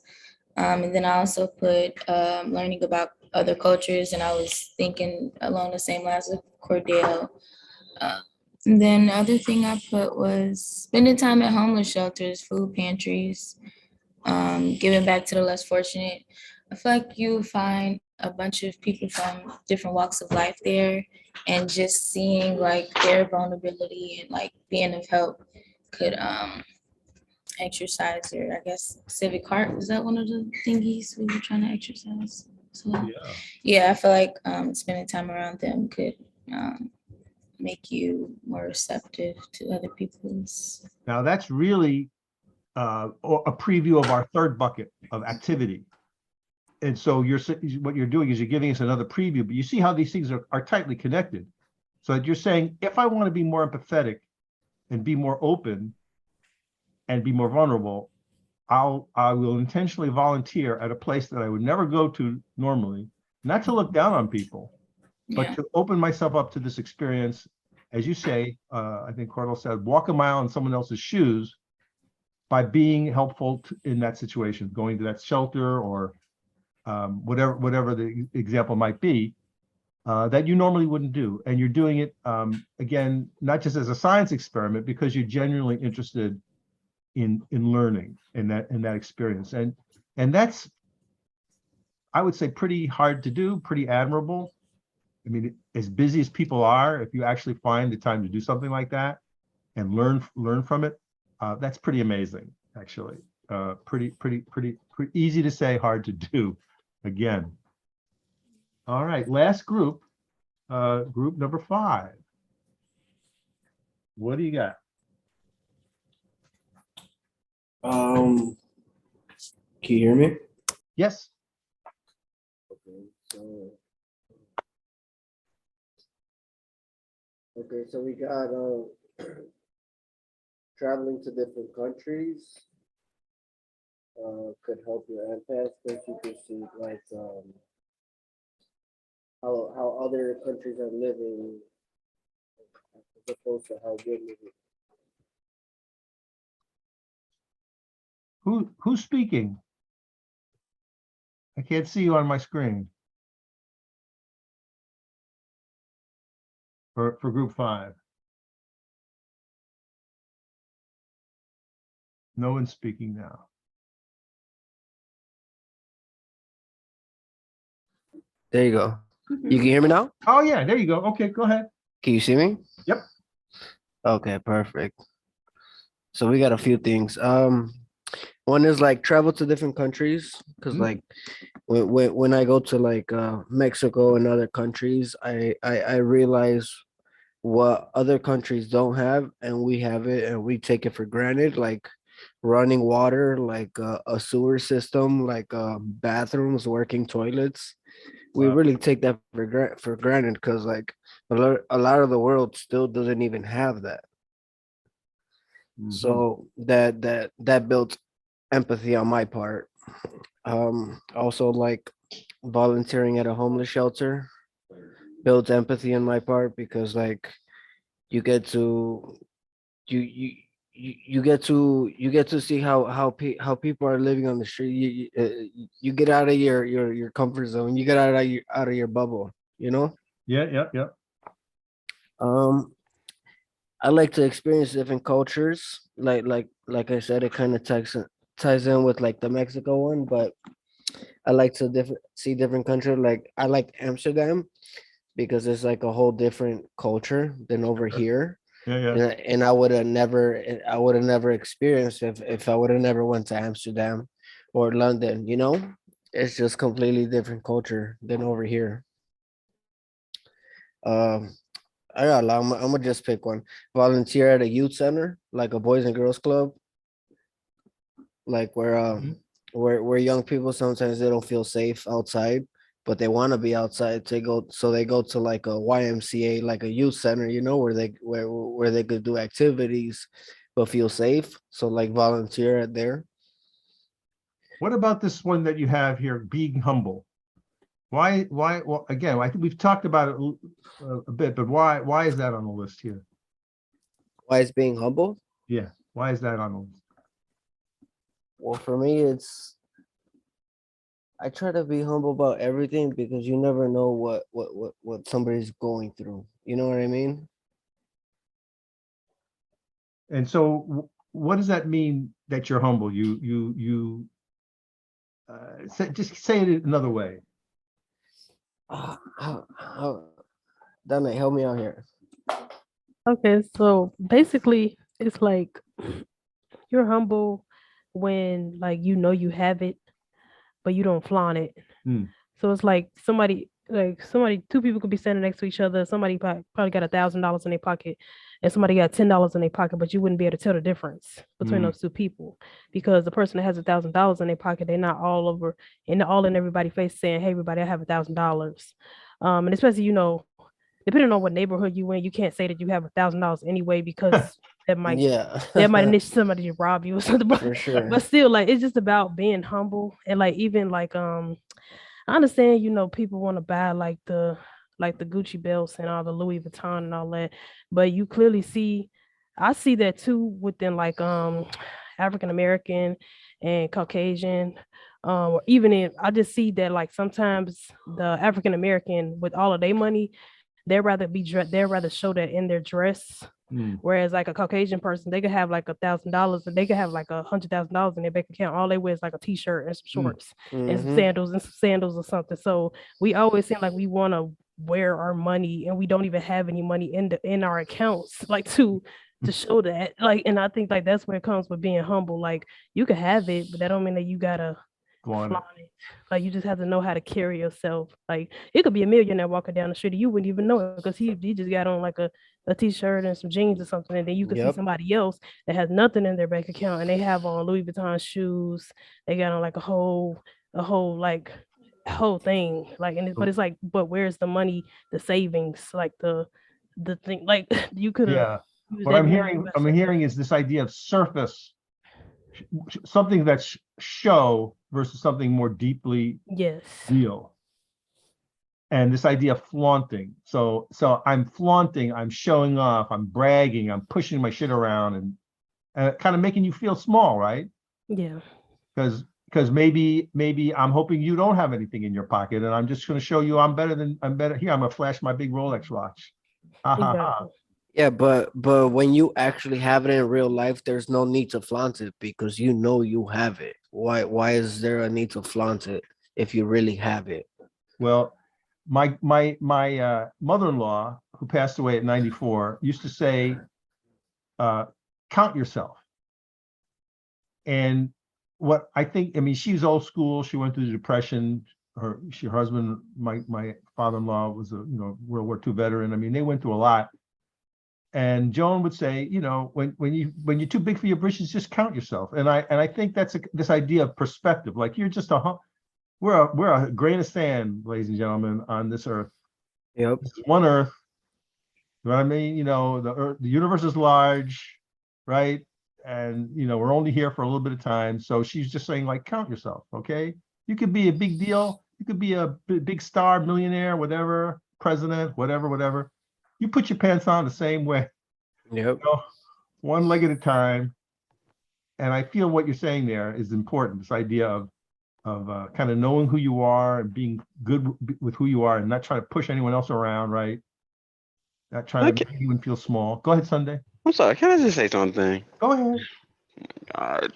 And then I also put learning about other cultures, and I was thinking along the same lines of Cordell. And then the other thing I put was spending time at homeless shelters, food pantries, giving back to the less fortunate. I feel like you find a bunch of people from different walks of life there, and just seeing like their vulnerability and like being of help could exercise your, I guess, civic heart. Was that one of the thingies we were trying to exercise? So yeah, I feel like spending time around them could make you more receptive to other people's. Now that's really a preview of our third bucket of activity. And so what you're doing is you're giving us another preview, but you see how these things are tightly connected. So that you're saying, if I want to be more empathetic and be more open and be more vulnerable, I will intentionally volunteer at a place that I would never go to normally, not to look down on people, but to open myself up to this experience. As you say, I think Cordell said, walk a mile in someone else's shoes by being helpful in that situation, going to that shelter or whatever the example might be, that you normally wouldn't do. And you're doing it, again, not just as a science experiment, because you're genuinely interested in learning in that experience. And that's, I would say, pretty hard to do, pretty admirable. I mean, as busy as people are, if you actually find the time to do something like that and learn from it, that's pretty amazing, actually. Pretty easy to say, hard to do, again. All right, last group, group number 5. What do you got? Can you hear me? Yes. So we got traveling to different countries could help your empath if you can see like how other countries are living as opposed to how we're living. Who's speaking? I can't see you on my screen. For group 5. No one's speaking now. There you go. You can hear me now? Oh yeah, there you go. Okay, go ahead. Can you see me? Yep. Okay, perfect. So we got a few things. One is like travel to different countries, because like when I go to like Mexico and other countries, I realize what other countries don't have, and we have it, and we take it for granted, like running water, like a sewer system, like bathrooms, working toilets. We really take that for granted, because like a lot of the world still doesn't even have that. So that built empathy on my part. Also like volunteering at a homeless shelter builds empathy on my part, because like you get to you get to see how people are living on the street. You get out of your comfort zone. You get out of your bubble, you know? Yeah. I like to experience different cultures. Like I said, it kind of ties in with like the Mexico one, but I like to see different countries. Like I like Amsterdam because it's like a whole different culture than over here. Yeah. And I would have never experienced if I would have never went to Amsterdam or London, you know? It's just completely different culture than over here. I got a lot. I'm gonna just pick one. Volunteer at a youth center, like a boys and girls club, like where young people sometimes they don't feel safe outside, but they want to be outside. They go to like a YMCA, like a youth center, you know, where they could do activities, but feel safe. So like volunteer at there. What about this one that you have here, being humble? Why, well, again, I think we've talked about it a bit, but why is that on the list here? Why is being humble? Yeah, why is that on the list? Well, for me, I try to be humble about everything because you never know what somebody's going through. You know what I mean? And so what does that mean that you're humble? Just say it another way. Dana, help me out here. Okay, so basically, it's like you're humble when like you know you have it, but you don't flaunt it. Hmm. So it's like two people could be standing next to each other. Somebody probably got $1,000 in their pocket, and somebody got $10 in their pocket, but you wouldn't be able to tell the difference between those two people because the person that has $1,000 in their pocket, they're not all over and all in everybody's face saying, "Hey, everybody, I have $1,000." And especially depending on what neighborhood you in, you can't say that you have $1,000 anyway because that might Yeah, initiate somebody to rob you or something. for sure. But still, like it's just about being humble and like even like I understand, people want to buy like the Gucci belts and all the Louis Vuitton and all that, but you clearly I see that too within like African American and Caucasian. Or even I just see that like sometimes the African American with all of their money, they'd rather show that in their dress. Whereas like a Caucasian person, they could have like $1,000 and they could have like $100,000 in their bank account. All they wear is like a t-shirt and some shorts and some sandals or something. So we always seem like we want to wear our money and we don't even have any money in our accounts, like to show that. Like, and I think like that's where it comes with being humble. Like you can have it, but that don't mean that you gotta flaunt it. Like you just have to know how to carry yourself. Like it could be a millionaire walking down the street and you wouldn't even know it because he just got on like a t-shirt and some jeans or something, and then you could see somebody else that has nothing in their bank account and they have on Louis Vuitton shoes. They got on like a whole thing. Like but it's like, but where's the money, the savings, like the thing, like you could have. Yeah. What I'm hearing is this idea of surface, something that's show versus something more deeply real. And this idea of flaunting. So I'm flaunting, I'm showing off, I'm bragging, I'm pushing my shit around and kind of making you feel small, right? Yeah. Because maybe I'm hoping you don't have anything in your pocket and I'm just going to show you I'm better. Here, I'm going to flash my big Rolex watch. Exactly. Yeah, but when you actually have it in real life, there's no need to flaunt it because you know you have it. Why is there a need to flaunt it if you really have it? Well, my mother-in-law, who passed away at 94, used to say, count yourself. And what I think, I mean, she's old school. She went through the Depression. Her husband, my father-in-law, was a World War II veteran. I mean, they went through a lot. And Joan would say, when you're too big for your britches, just count yourself. And I think that's this idea of perspective. Like you're just we're a grain of sand, ladies and gentlemen, on this earth. Yep. This is one earth. You know what I mean? The universe is large, right? And we're only here for a little bit of time. So she's just saying, like, count yourself, okay? You could be a big deal. You could be a big star, millionaire, whatever, president, whatever. You put your pants on the same way. Yep. One leg at a time. And I feel what you're saying there is important. This idea of kind of knowing who you are and being good with who you are and not trying to push anyone else around, right? Not trying to make anyone feel small. Go ahead, Sunday. I'm sorry, can I just say something? Go ahead. God.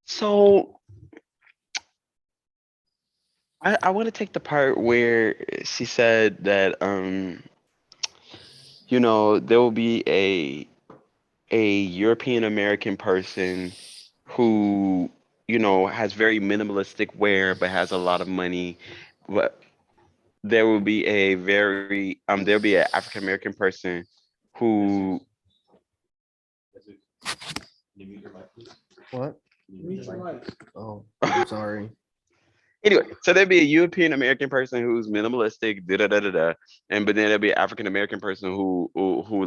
So I want to take the part where she said that there will be a European American person who has very minimalistic wear but has a lot of money. But there will be there'll be an African American person who What? Oh, I'm sorry. Anyway, so there'd be a European American person who's minimalistic, but then there'll be an African American person who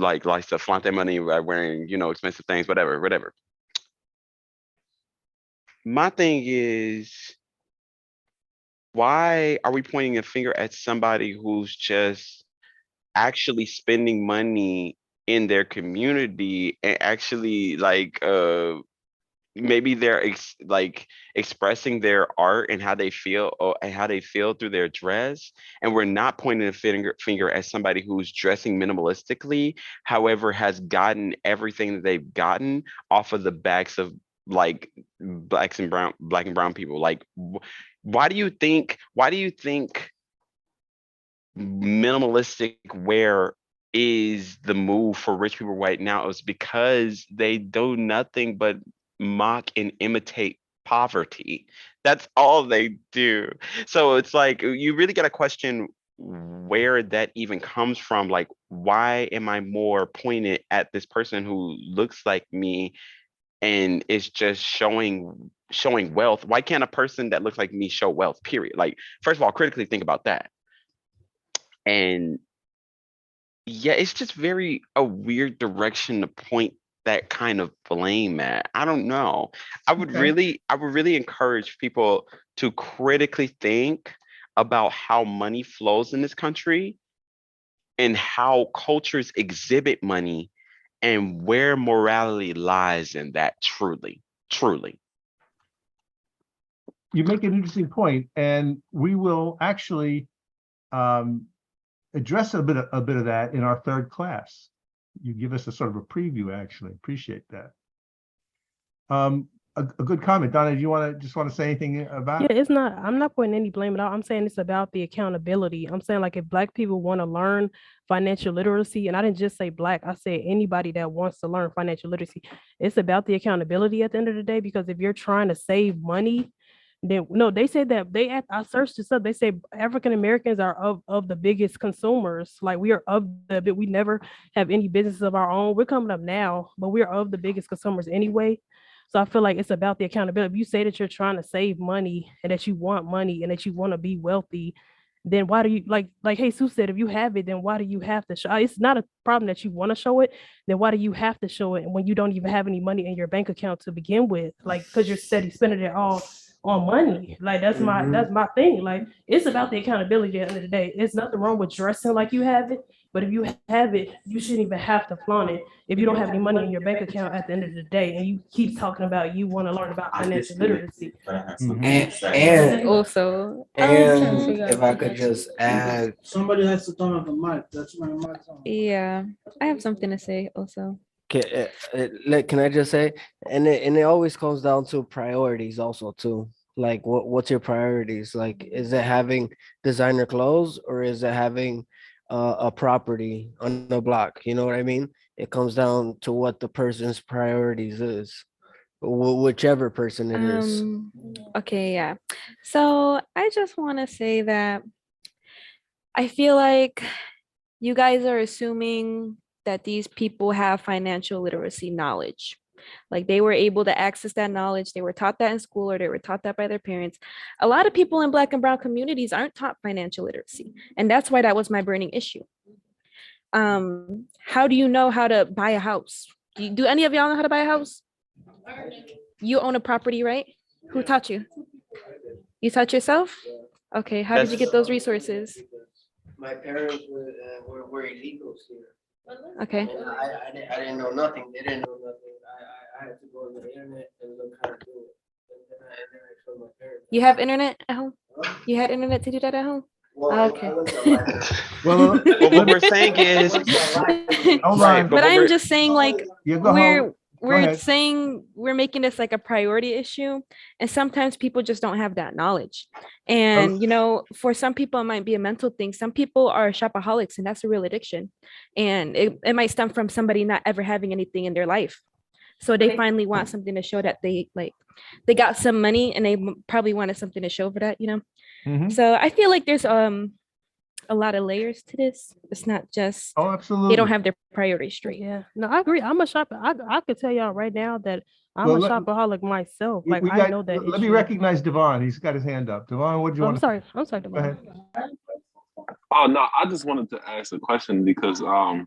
like likes to flaunt their money by wearing expensive things, whatever. My thing is, why are we pointing a finger at somebody who's just actually spending money in their community and actually like maybe they're like expressing their art and how they feel or and how they feel through their dress, and we're not pointing a finger at somebody who's dressing minimalistically, however has gotten everything that they've gotten off of the backs of like black and brown people. Like why do you think minimalistic wear is the move for rich people right now? Is because they do nothing but mock and imitate poverty. That's all they do. So it's like you really got to question where that even comes from. Like, why am I more pointed at this person who looks like me and is just showing wealth? Why can't a person that looks like me show wealth? Period. Like, first of all, critically think about that. And yeah, it's just very a weird direction to point that kind of blame at. I don't know. I would really encourage people to critically think about how money flows in this country and how cultures exhibit money and where morality lies in that truly, truly. You make an interesting point, and we will actually address a bit of that in our third class. You give us a sort of a preview, actually. Appreciate that. A good comment. Donna, do you want to say anything about Yeah, it's not, I'm not putting any blame at all. I'm saying it's about the accountability. I'm saying like if Black people want to learn financial literacy, and I didn't just say Black, I said anybody that wants to learn financial literacy, it's about the accountability at the end of the day, because if you're trying to save money, then no, they say that I searched this up. They say African Americans are of the biggest consumers. Like we are but we never have any business of our own. We're coming up now, but we're of the biggest consumers anyway. So I feel like it's about the accountability. If you say that you're trying to save money and that you want money and that you want to be wealthy, then why do you like Jesus said, if you have it, then why do you have to show? It's not a problem that you want to show it. Then why do you have to show it when you don't even have any money in your bank account to begin with? Like, because you're steady spending it all on money. Like that's my thing. Like it's about the accountability at the end of the day. It's nothing wrong with dressing like you have it, but if you have it, you shouldn't even have to flaunt it if you don't have any money in your bank account at the end of the day, and you keep talking about you want to learn about financial literacy. And Also, if I could just add, Somebody has to turn on the mic. That's my mic on. yeah, I have something to say also. can I just say, and it always comes down to priorities also too. Like what's your priorities? Like, is it having designer clothes or is it having a property on the block? You know what I mean? It comes down to what the person's priorities is, whichever person it is. Okay, yeah. So I just want to say that I feel like you guys are assuming that these people have financial literacy knowledge. Like they were able to access that knowledge. They were taught that in school or they were taught that by their parents. A lot of people in Black and brown communities aren't taught financial literacy. And that's why that was my burning issue. How do you know how to buy a house? Do any of y'all know how to buy a house? You own a property, right? Who taught you? You taught yourself? Okay, how did you get those resources? My parents were illegals here. Okay. And I didn't know nothing. They didn't know nothing. I had to go on the internet and look how to do it. And then I showed my parents. You have internet at home? You had internet to do that at home? Well, Okay. Well, But what we're saying is, hold right, on. But I'm just saying, like, You go home. we're ahead. saying we're making this like a priority issue, and sometimes people just don't have that knowledge. And you know, for some people it might be a mental thing. Some people are shopaholics, and that's a real addiction, and it might stem from somebody not ever having anything in their life, so they finally want something to show that they got some money, and they probably wanted something to show for that, you know. So I feel like there's a lot of layers to this. It's not just absolutely they don't have their priorities straight. Yeah, no, I agree. I'm a shopper. I could tell y'all right now that I'm a shopaholic myself. Like I know that. Let me recognize Devon. He's got his hand up. Devon, what do you want? I'm sorry, Go ahead. Oh no, I just wanted to ask a question because I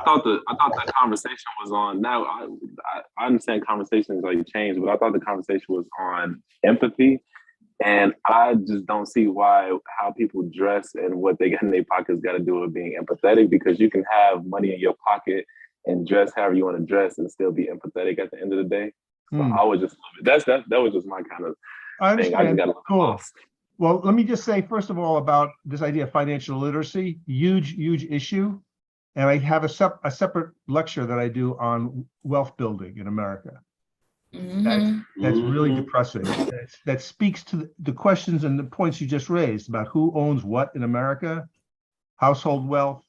thought that conversation was on. Now I understand conversations like change, but I thought the conversation was on empathy. And I just don't see how people dress and what they got in their pockets got to do with being empathetic, because you can have money in your pocket and dress however you want to dress and still be empathetic at the end of the day. So I would just that was just my kind of I thing. I just understand. got a little Cool. lost. Well, let me just say, first of all, about this idea of financial literacy, huge issue. And I have a separate lecture that I do on wealth building in America. That's really depressing. That speaks to the questions and the points you just raised about who owns what in America, household wealth,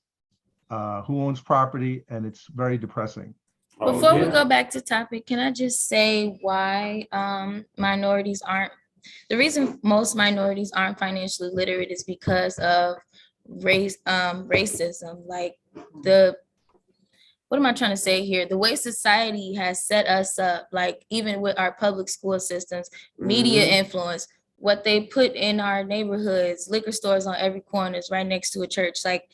who owns property, and it's very depressing. Before we go back to topic, can I just say why minorities aren't, the reason most minorities aren't financially literate is because of racism. Like what am I trying to say here? The way society has set us up, like even with our public school systems, media influence, what they put in our neighborhoods, liquor stores on every corner is right next to a church. Like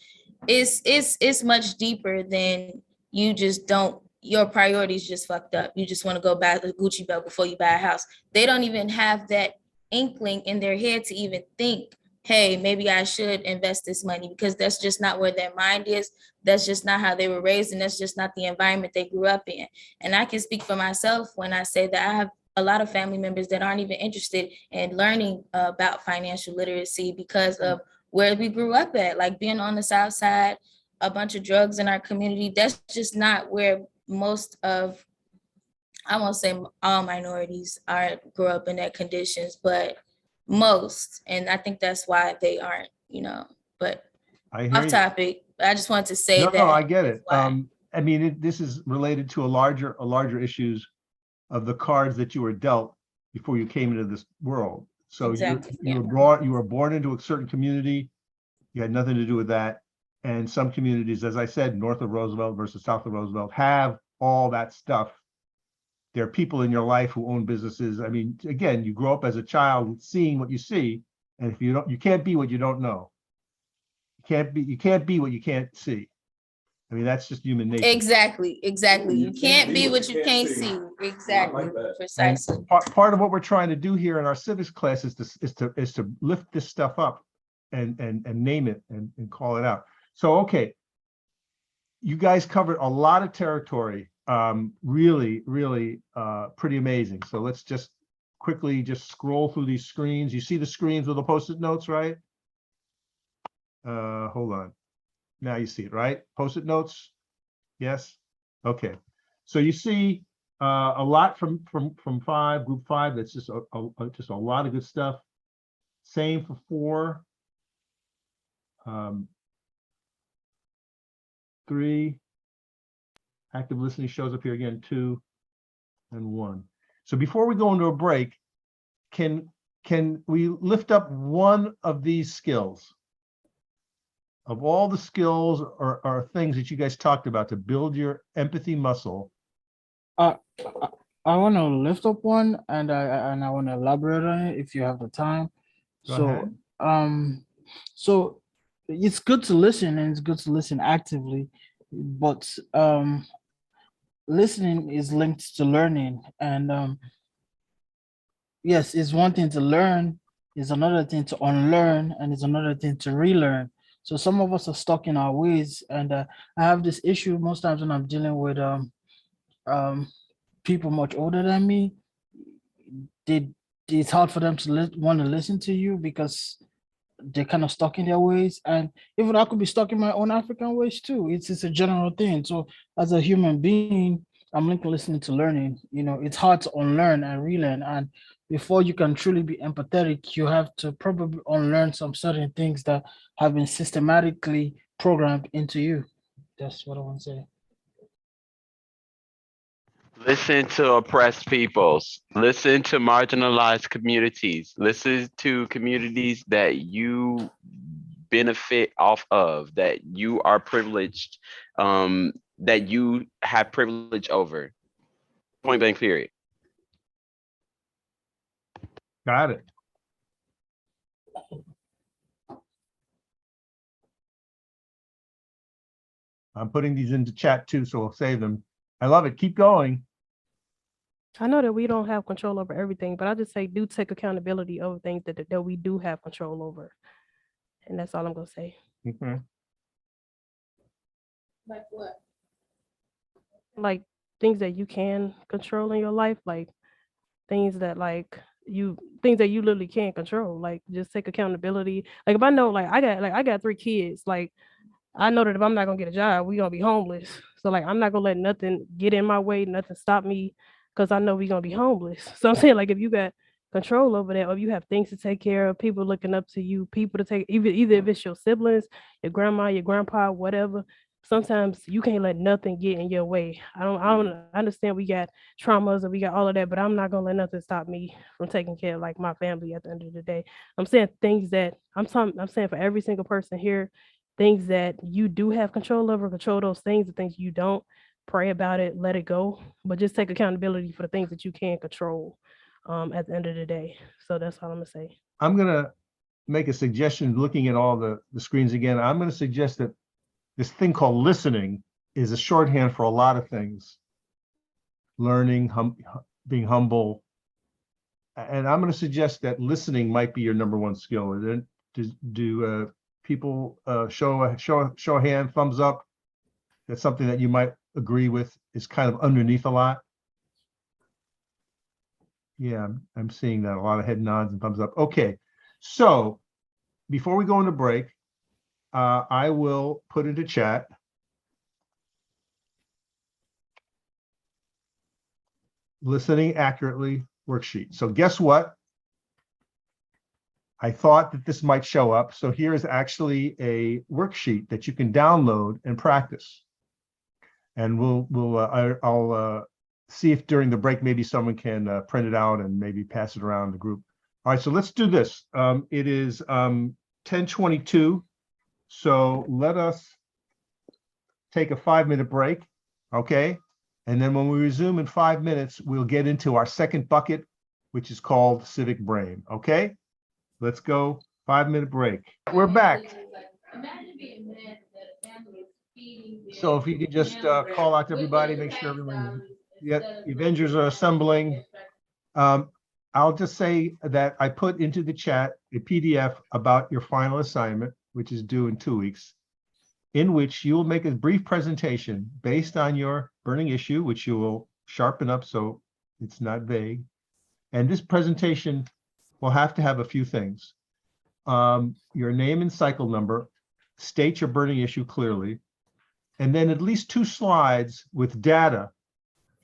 it's much deeper than your priorities just fucked up. You just want to go buy the Gucci belt before you buy a house. They don't even have that inkling in their head to even think, hey, maybe I should invest this money, because that's just not where their mind is. That's just not how they were raised, and that's just not the environment they grew up in. And I can speak for myself when I say that I have a lot of family members that aren't even interested in learning about financial literacy because of where we grew up at, like being on the South Side, a bunch of drugs in our community. That's just not where most of, I won't say all minorities grow up in that conditions, but most. And I think that's why they aren't, but off topic. I just wanted to say that. No, I get it. I mean, this is related to a larger issues of the cards that you were dealt before you came into this world. So exactly. you were born into a certain community. You had nothing to do with that. And some communities, as I said, north of Roosevelt versus south of Roosevelt, have all that stuff. There are people in your life who own businesses. I mean, again, you grow up as a child seeing what you see, and if you can't be what you don't know. You can't be what you can't see. I mean, that's just human nature. Exactly. You can't be what you can't see. Exactly. Precisely. Part of what we're trying to do here in our civics class is to lift this stuff up and name it and call it out. So, okay, you guys covered a lot of territory. Really pretty amazing. So let's just quickly just scroll through these screens. You see the screens with the post-it notes, right? Hold on. Now you see it, right? Post-it notes. Yes. Okay. So you see a lot from group 5. That's just a lot of good stuff. Same for 4. 3. Active listening shows up here again, 2 and 1. So before we go into a break, can we lift up one of these skills? Of all the skills or things that you guys talked about to build your empathy muscle. I want to lift up one, and I want to elaborate on it if you have the time. Go ahead. So it's good to listen, and it's good to listen actively, but listening is linked to learning, and yes, it's one thing to learn, it's another thing to unlearn, and it's another thing to relearn. So some of us are stuck in our ways, and I have this issue most times when I'm dealing with people much older than me. It's hard for them to want to listen to you because they're kind of stuck in their ways, and even I could be stuck in my own African ways too. It's a general thing. So as a human being, I'm linked to listening to learning. It's hard to unlearn and relearn, and before you can truly be empathetic, you have to probably unlearn some certain things that have been systematically programmed into you. That's what I want to say. Listen to oppressed peoples. Listen to marginalized communities. Listen to communities that you benefit off of, that you are privileged, that you have privilege over. Point blank, period. Got it. I'm putting these into chat too, so we'll save them. I love it. Keep going. I know that we don't have control over everything, but I just say do take accountability over things that we do have control over. And that's all I'm gonna say. Okay. Like what? Like things that you can control in your life, like things that things that you literally can't control. Like just take accountability. Like if I know I got 3 kids, like I know that if I'm not gonna get a job, we gonna be homeless. So like I'm not gonna let nothing get in my way, nothing stop me, because I know we gonna be homeless. So I'm saying like if you got control over that, or if you have things to take care of, people looking up to you, people to take either if it's your siblings, your grandma, your grandpa, whatever. Sometimes you can't let nothing get in your way. I understand we got traumas and we got all of that, but I'm not gonna let nothing stop me from taking care of like my family at the end of the day. I'm saying things that I'm saying for every single person here, things that you do have control over, control those things, the things you don't, pray about it, let it go, but just take accountability for the things that you can control at the end of the day. So that's all I'm gonna say. I'm gonna make a suggestion, looking at all the screens again. I'm gonna suggest that this thing called listening is a shorthand for a lot of things. Learning, being humble. And I'm gonna suggest that listening might be your number one skill. And do people show a hand, thumbs up? That's something that you might agree with is kind of underneath a lot. Yeah, I'm seeing that, a lot of head nods and thumbs up. Okay, so before we go into break, I will put into chat listening accurately worksheet. So guess what? I thought that this might show up. So here is actually a worksheet that you can download and practice. And I'll see if during the break, maybe someone can print it out and maybe pass it around the group. All right, so let's do this. It is 10:22. So let us take a 5-minute break, okay? And then when we resume in 5 minutes, we'll get into our second bucket, which is called Civic Brain, okay? Let's go, 5-minute break. We're back. So if you could just call out to everybody, make sure everyone, the Avengers are assembling. I'll just say that I put into the chat a PDF about your final assignment, which is due in 2 weeks, in which you will make a brief presentation based on your burning issue, which you will sharpen up so it's not vague. And this presentation will have to have a few things. Your name and cycle number, state your burning issue clearly, and then at least 2 slides with data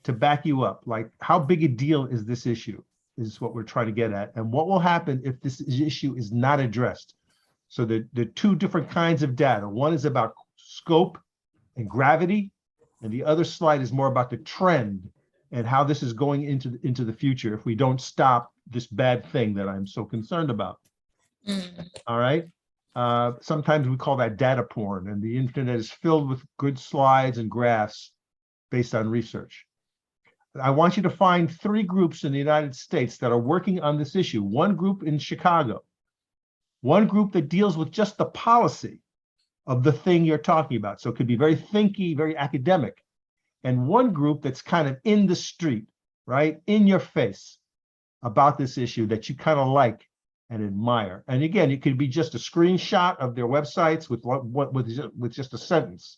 to back you up. Like, how big a deal is this issue is what we're trying to get at. And what will happen if this issue is not addressed? So the 2 different kinds of data. One is about scope and gravity, and the other slide is more about the trend and how this is going into the future if we don't stop this bad thing that I'm so concerned about. All right. Sometimes we call that data porn, and the internet is filled with good slides and graphs based on research. I want you to find 3 groups in the United States that are working on this issue. 1 group in Chicago, 1 group that deals with just the policy of the thing you're talking about. So it could be very thinky, very academic. And 1 group that's kind of in the street, right? In your face about this issue that you kind of like and admire. And again, it could be just a screenshot of their websites with just a sentence.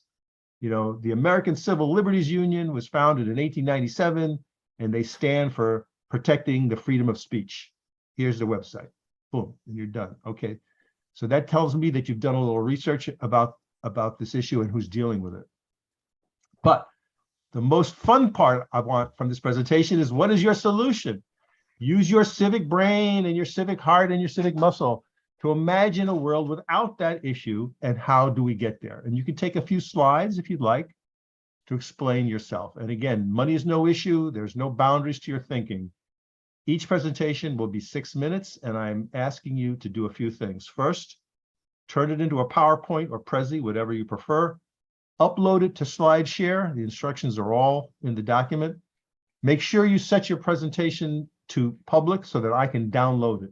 You know, the American Civil Liberties Union was founded in 1897, and they stand for protecting the freedom of speech. Here's the website. Boom, and you're done. Okay, so that tells me that you've done a little research about this issue and who's dealing with it. But the most fun part I want from this presentation is, what is your solution? Use your civic brain and your civic heart and your civic muscle to imagine a world without that issue, and how do we get there? And you can take a few slides if you'd like to explain yourself. And again, money is no issue. There's no boundaries to your thinking. Each presentation will be 6 minutes, and I'm asking you to do a few things. First, turn it into a PowerPoint or Prezi, whatever you prefer. Upload it to SlideShare. The instructions are all in the document. Make sure you set your presentation to public so that I can download it.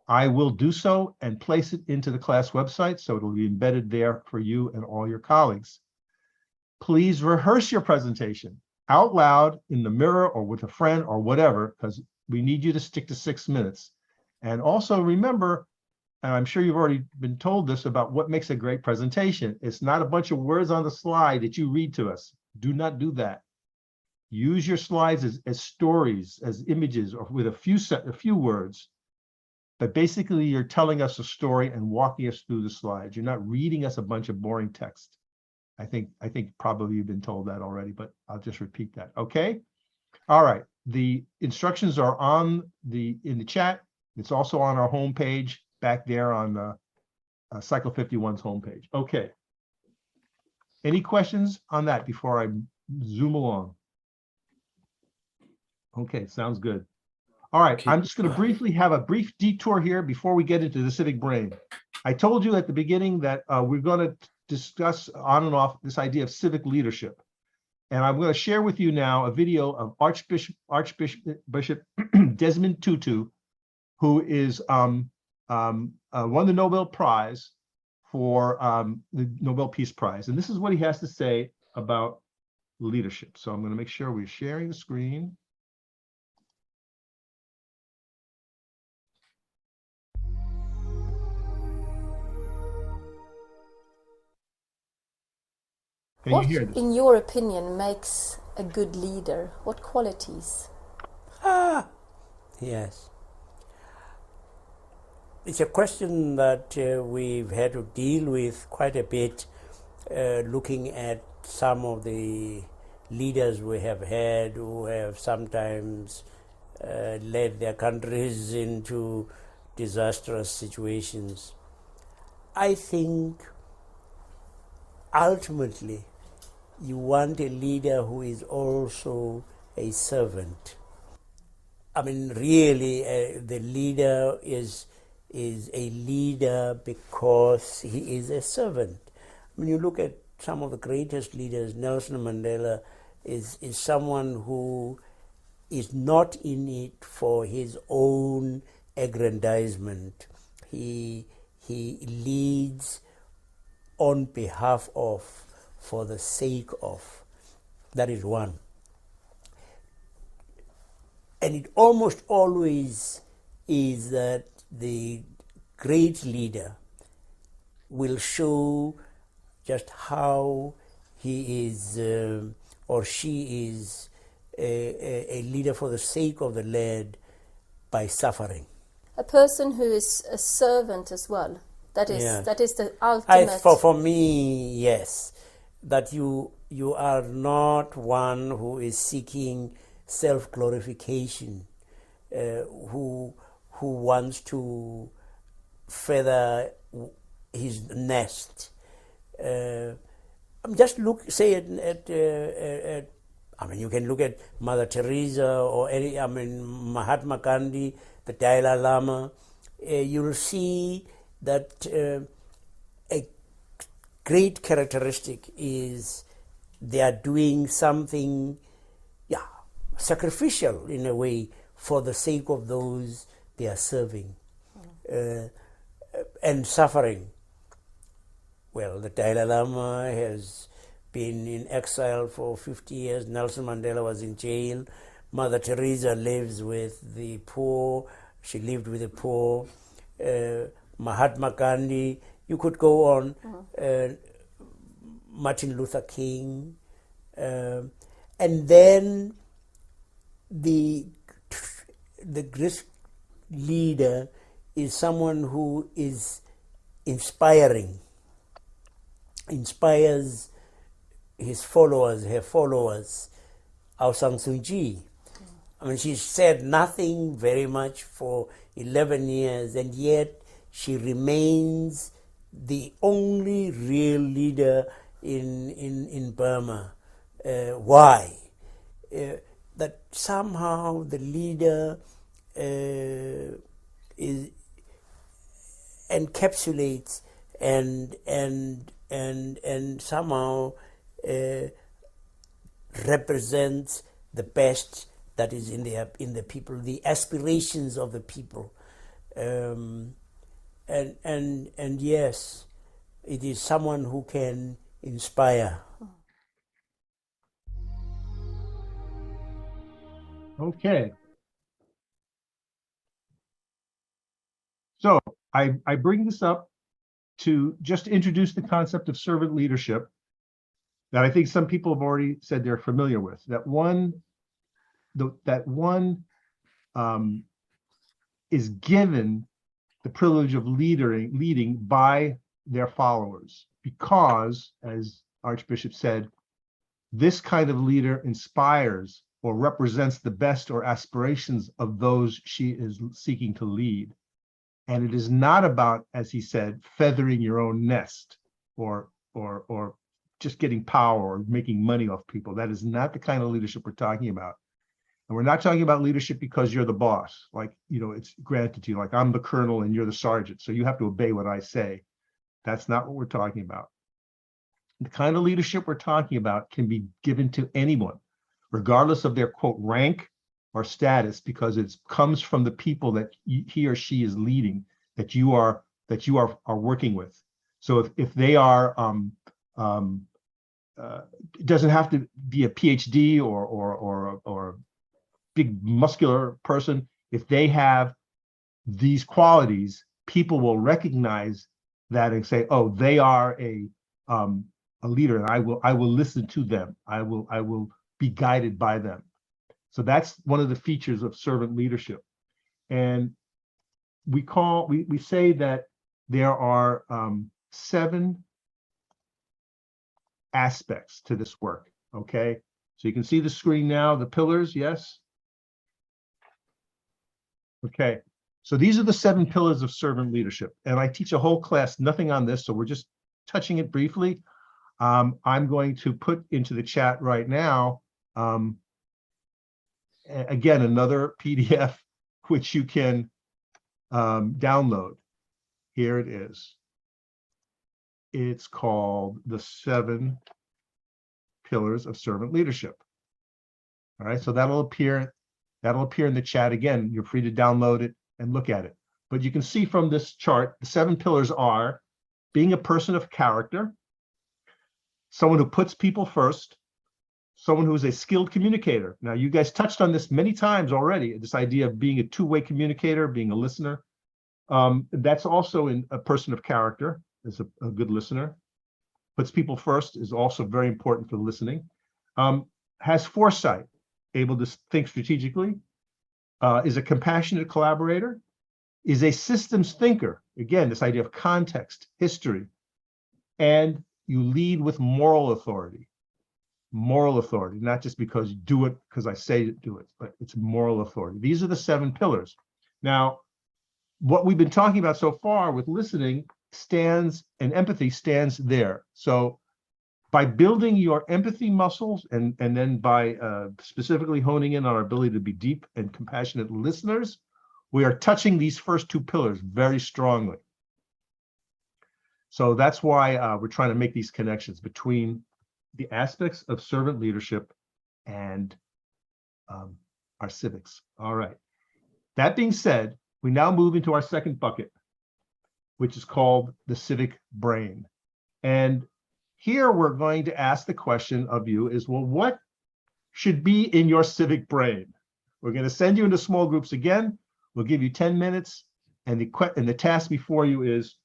I will do so and place it into the class website, so it'll be embedded there for you and all your colleagues. Please rehearse your presentation. out loud in the mirror or with a friend or whatever, because we need you to stick to 6 minutes. And also remember, and I'm sure you've already been told this about what makes a great presentation. It's not a bunch of words on the slide that you read to us. Do not do that. Use your slides as stories, as images, or with a few words. But basically, you're telling us a story and walking us through the slides. You're not reading us a bunch of boring text. I think probably you've been told that already, but I'll just repeat that. Okay. All right. The instructions are in the chat. It's also on our homepage back there on Cycle 51's homepage. Okay. Any questions on that before I zoom along? Okay, sounds good. All right, I'm just going to briefly have a brief detour here before we get into the Civic Brain. I told you at the beginning that we're going to discuss on and off this idea of civic leadership. And I'm going to share with you now a video of Archbishop Desmond Tutu, who is won the Nobel Prize for the Nobel Peace Prize. And this is what he has to say about leadership. So I'm going to make sure we're sharing the screen. What, in your opinion, makes a good leader? What qualities? Yes. It's a question that we've had to deal with quite a bit, looking at some of the leaders we have had who have sometimes led their countries into disastrous situations. I think ultimately you want a leader who is also a servant. I mean, really, the leader is a leader because he is a servant. When you look at some of the greatest leaders, Nelson Mandela is someone who is not in it for his own aggrandizement. He leads on behalf of, for the sake of. That is one. And it almost always is that the great leader will show just how he is or she is a leader for the sake of the land by suffering. A person who is a servant as well. That is the ultimate. For me, yes, that you are not one who is seeking self-glorification, who wants to feather his nest. Just say at I mean, you can look at Mother Teresa or Mahatma Gandhi, the Dalai Lama. You'll see that a great characteristic is they are doing something, sacrificial in a way for the sake of those they are serving, and suffering. Well, the Dalai Lama has been in exile for 50 years. Nelson Mandela was in jail. Mother Teresa lives with the poor. She lived with the poor. Mahatma Gandhi, you could go on. Martin Luther King. And then the great leader is someone who is inspiring, inspires his followers, her followers. Aung San Suu Kyi. I mean, she said nothing very much for 11 years, and yet she remains the only real leader in Burma. Why? That somehow the leader encapsulates and somehow represents the best that is in the people, the aspirations of the people, and yes, it is someone who can inspire. Okay. So I bring this up to just introduce the concept of servant leadership that I think some people have already said they're familiar with. That one is given the privilege of leading by their followers because, as Archbishop said, this kind of leader inspires or represents the best or aspirations of those she is seeking to lead. And it is not about, as he said, feathering your own nest or just getting power or making money off people. That is not the kind of leadership we're talking about. And we're not talking about leadership because you're the boss, like, it's granted to you, like I'm the colonel and you're the sergeant, so you have to obey what I say. That's not what we're talking about. The kind of leadership we're talking about can be given to anyone, regardless of their quote rank or status, because it comes from the people that he or she is leading, that you are working with. So if they are, it doesn't have to be a PhD or big muscular person. If they have these qualities, people will recognize that and say, oh, they are a leader, and I will listen to them. I will be guided by them. So that's one of the features of servant leadership. And we say that there are 7 aspects to this work. Okay, so you can see the screen now, the pillars, yes? Okay, so these are the 7 pillars of servant leadership. And I teach a whole class, nothing on this, so we're just touching it briefly. I'm going to put into the chat right now, again, another PDF, which you can download. Here it is. It's called The 7 Pillars of Servant Leadership. All right, so that'll appear in the chat again. You're free to download it and look at it. But you can see from this chart, the 7 pillars are being a person of character, someone who puts people first, someone who is a skilled communicator. Now, you guys touched on this many times already, this idea of being a two-way communicator, being a listener. That's also in a person of character, is a good listener. Puts people first is also very important for listening. Has foresight, able to think strategically, is a compassionate collaborator, is a systems thinker. Again, this idea of context, history, and you lead with moral authority. Moral authority, not just because you do it because I say to do it, but it's moral authority. These are the 7 pillars. Now, what we've been talking about so far with listening stands, and empathy stands there. So by building your empathy muscles and then by specifically honing in on our ability to be deep and compassionate listeners, we are touching these first 2 pillars very strongly. So that's why we're trying to make these connections between the aspects of servant leadership and our civics. All right. That being said, we now move into our second bucket, which is called the civic brain. And here we're going to ask the question of you is, well, what should be in your civic brain? We're going to send you into small groups again. We'll give you 10 minutes. And the task before you is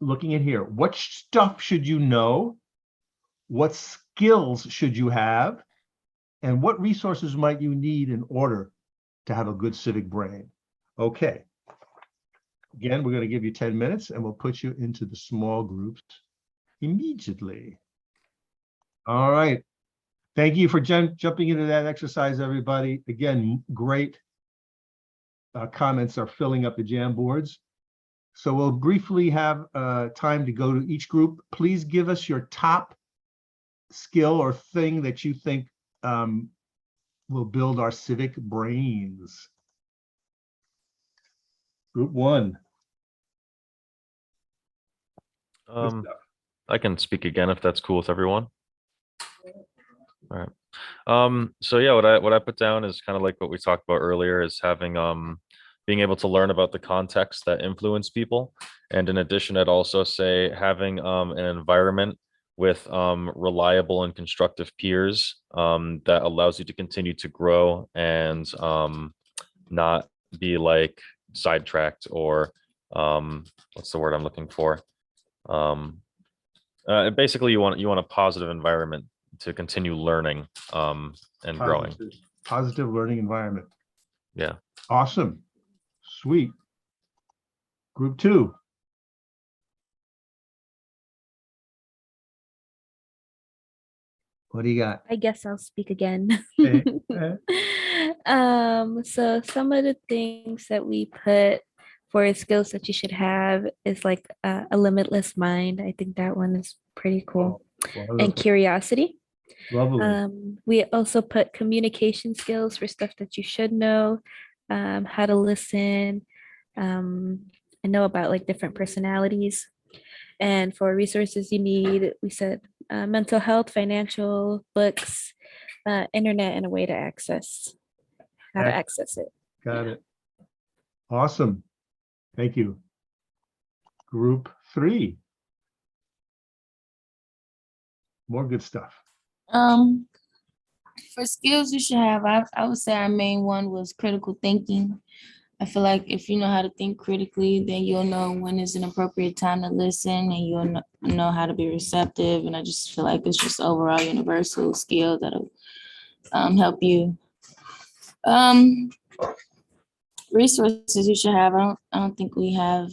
looking at here. What stuff should you know? What skills should you have? And what resources might you need in order to have a good civic brain? Okay. Again, we're going to give you 10 minutes and we'll put you into the small groups immediately. All right. Thank you for jumping into that exercise, everybody. Again, great comments are filling up the Jamboards. So we'll briefly have time to go to each group. Please give us your top skill or thing that you think will build our civic brains. Group 1. I can speak again if that's cool with everyone. All right. So yeah, what I put down is kind of like what we talked about earlier, is having being able to learn about the context that influence people. And in addition, I'd also say having an environment with reliable and constructive peers that allows you to continue to grow and not be like sidetracked or what's the word I'm looking for? Basically, you want a positive environment to continue learning and growing. Positive learning environment. Yeah. Awesome. Sweet. Group 2. What do you got? I guess I'll speak again. Okay. So some of the things that we put for skills that you should have is like a limitless mind. I think that one is pretty cool. And curiosity. Lovely. We also put communication skills for stuff that you should know, how to listen, and know about like different personalities. And for resources you need, we said mental health, financial, books, internet, and a way to access, how to access it. Got it. Awesome. Thank you. Group 3. More good stuff. For skills you should have, I would say our main one was critical thinking. I feel like if you know how to think critically, then you'll know when is an appropriate time to listen, and you'll know how to be receptive. And I just feel like it's just overall universal skill that'll help you. Resources you should have. I don't think we have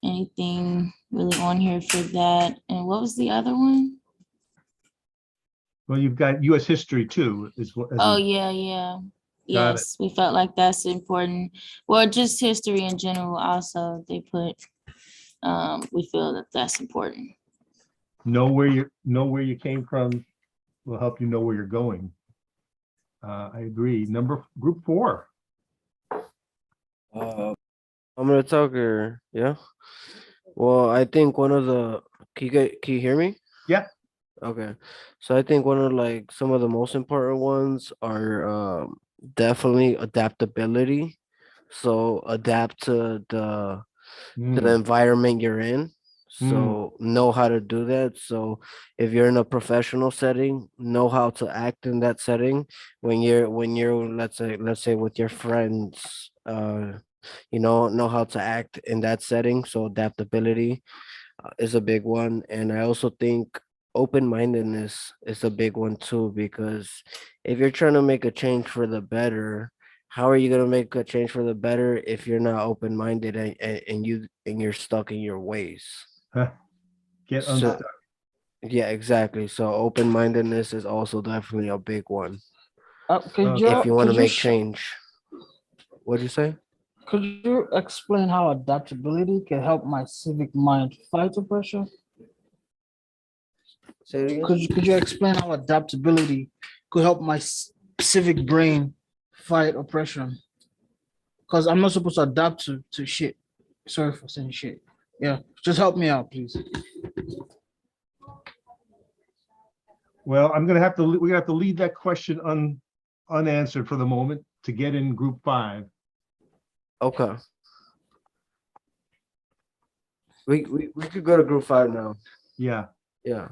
anything really on here for that. And what was the other one? Well, you've got U.S. history too. Oh, yeah. Yes, we felt like that's important. Well, just history in general also, they put, we feel that that's important. Know where you came from will help you know where you're going. I agree. Group 4. I'm gonna talk here. Yeah. Well, I think one of the can you hear me? Yeah. Okay. So I think one of like some of the most important ones are definitely adaptability. So adapt to the environment you're in. So know how to do that. So if you're in a professional setting, know how to act in that setting. When you're let's say with your friends, know how to act in that setting. So adaptability is a big one. And I also think open-mindedness is a big one too, because if you're trying to make a change for the better, how are you going to make a change for the better if you're not open-minded and you're stuck in your ways? Get unstuck. Yeah, exactly. So open-mindedness is also definitely a big one. If you want to make change. What'd you say? Could you explain how adaptability can help my civic mind fight oppression? Say it again? Could you explain how adaptability could help my civic brain fight oppression? Because I'm not supposed to adapt to shit. Sorry for saying shit. Yeah, just help me out, please. Well, we're gonna have to leave that question unanswered for the moment to get in group 5. Okay. We could go to group 5 now. Yeah. Yeah.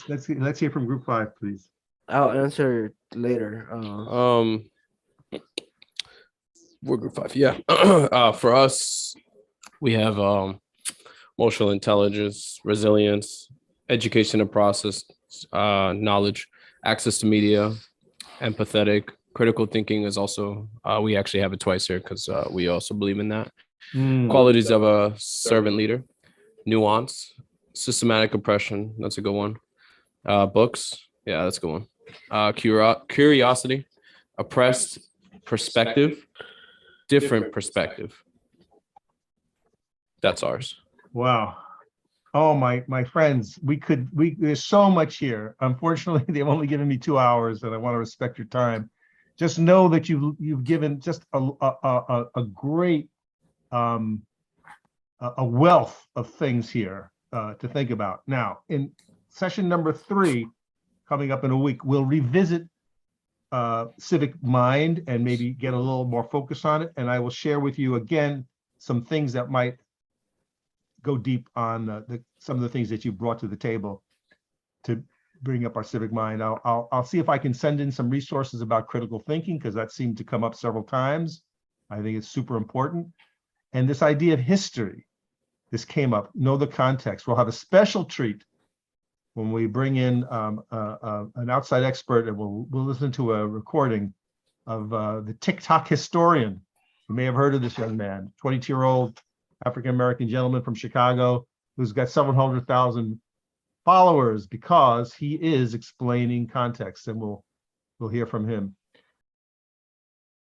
Let's hear from group 5, please. I'll answer later. We're group 5. Yeah. For us, we have emotional intelligence, resilience, education and process, knowledge, access to media, empathetic, critical thinking is also, we actually have it twice here because we also believe in that. Qualities of a servant leader, nuance, systematic oppression, that's a good one. Books, yeah, that's a good one. Curiosity, oppressed perspective, different perspective. That's ours. Wow. Oh, my friends, there's so much here. Unfortunately, they've only given me 2 hours, and I want to respect your time. Just know that you've given just a great a wealth of things here to think about. Now, in session number 3, coming up in a week, we'll revisit Civic Mind and maybe get a little more focus on it. And I will share with you again some things that might go deep on some of the things that you brought to the table. to bring up our civic mind. I'll see if I can send in some resources about critical thinking, because that seemed to come up several times. I think it's super important. And this idea of history, this came up. Know the context. We'll have a special treat when we bring in an outside expert, and we'll listen to a recording of the TikTok historian. You may have heard of this young man, 22-year-old African-American gentleman from Chicago, who's got several 100,000 followers because he is explaining context, and we'll hear from him.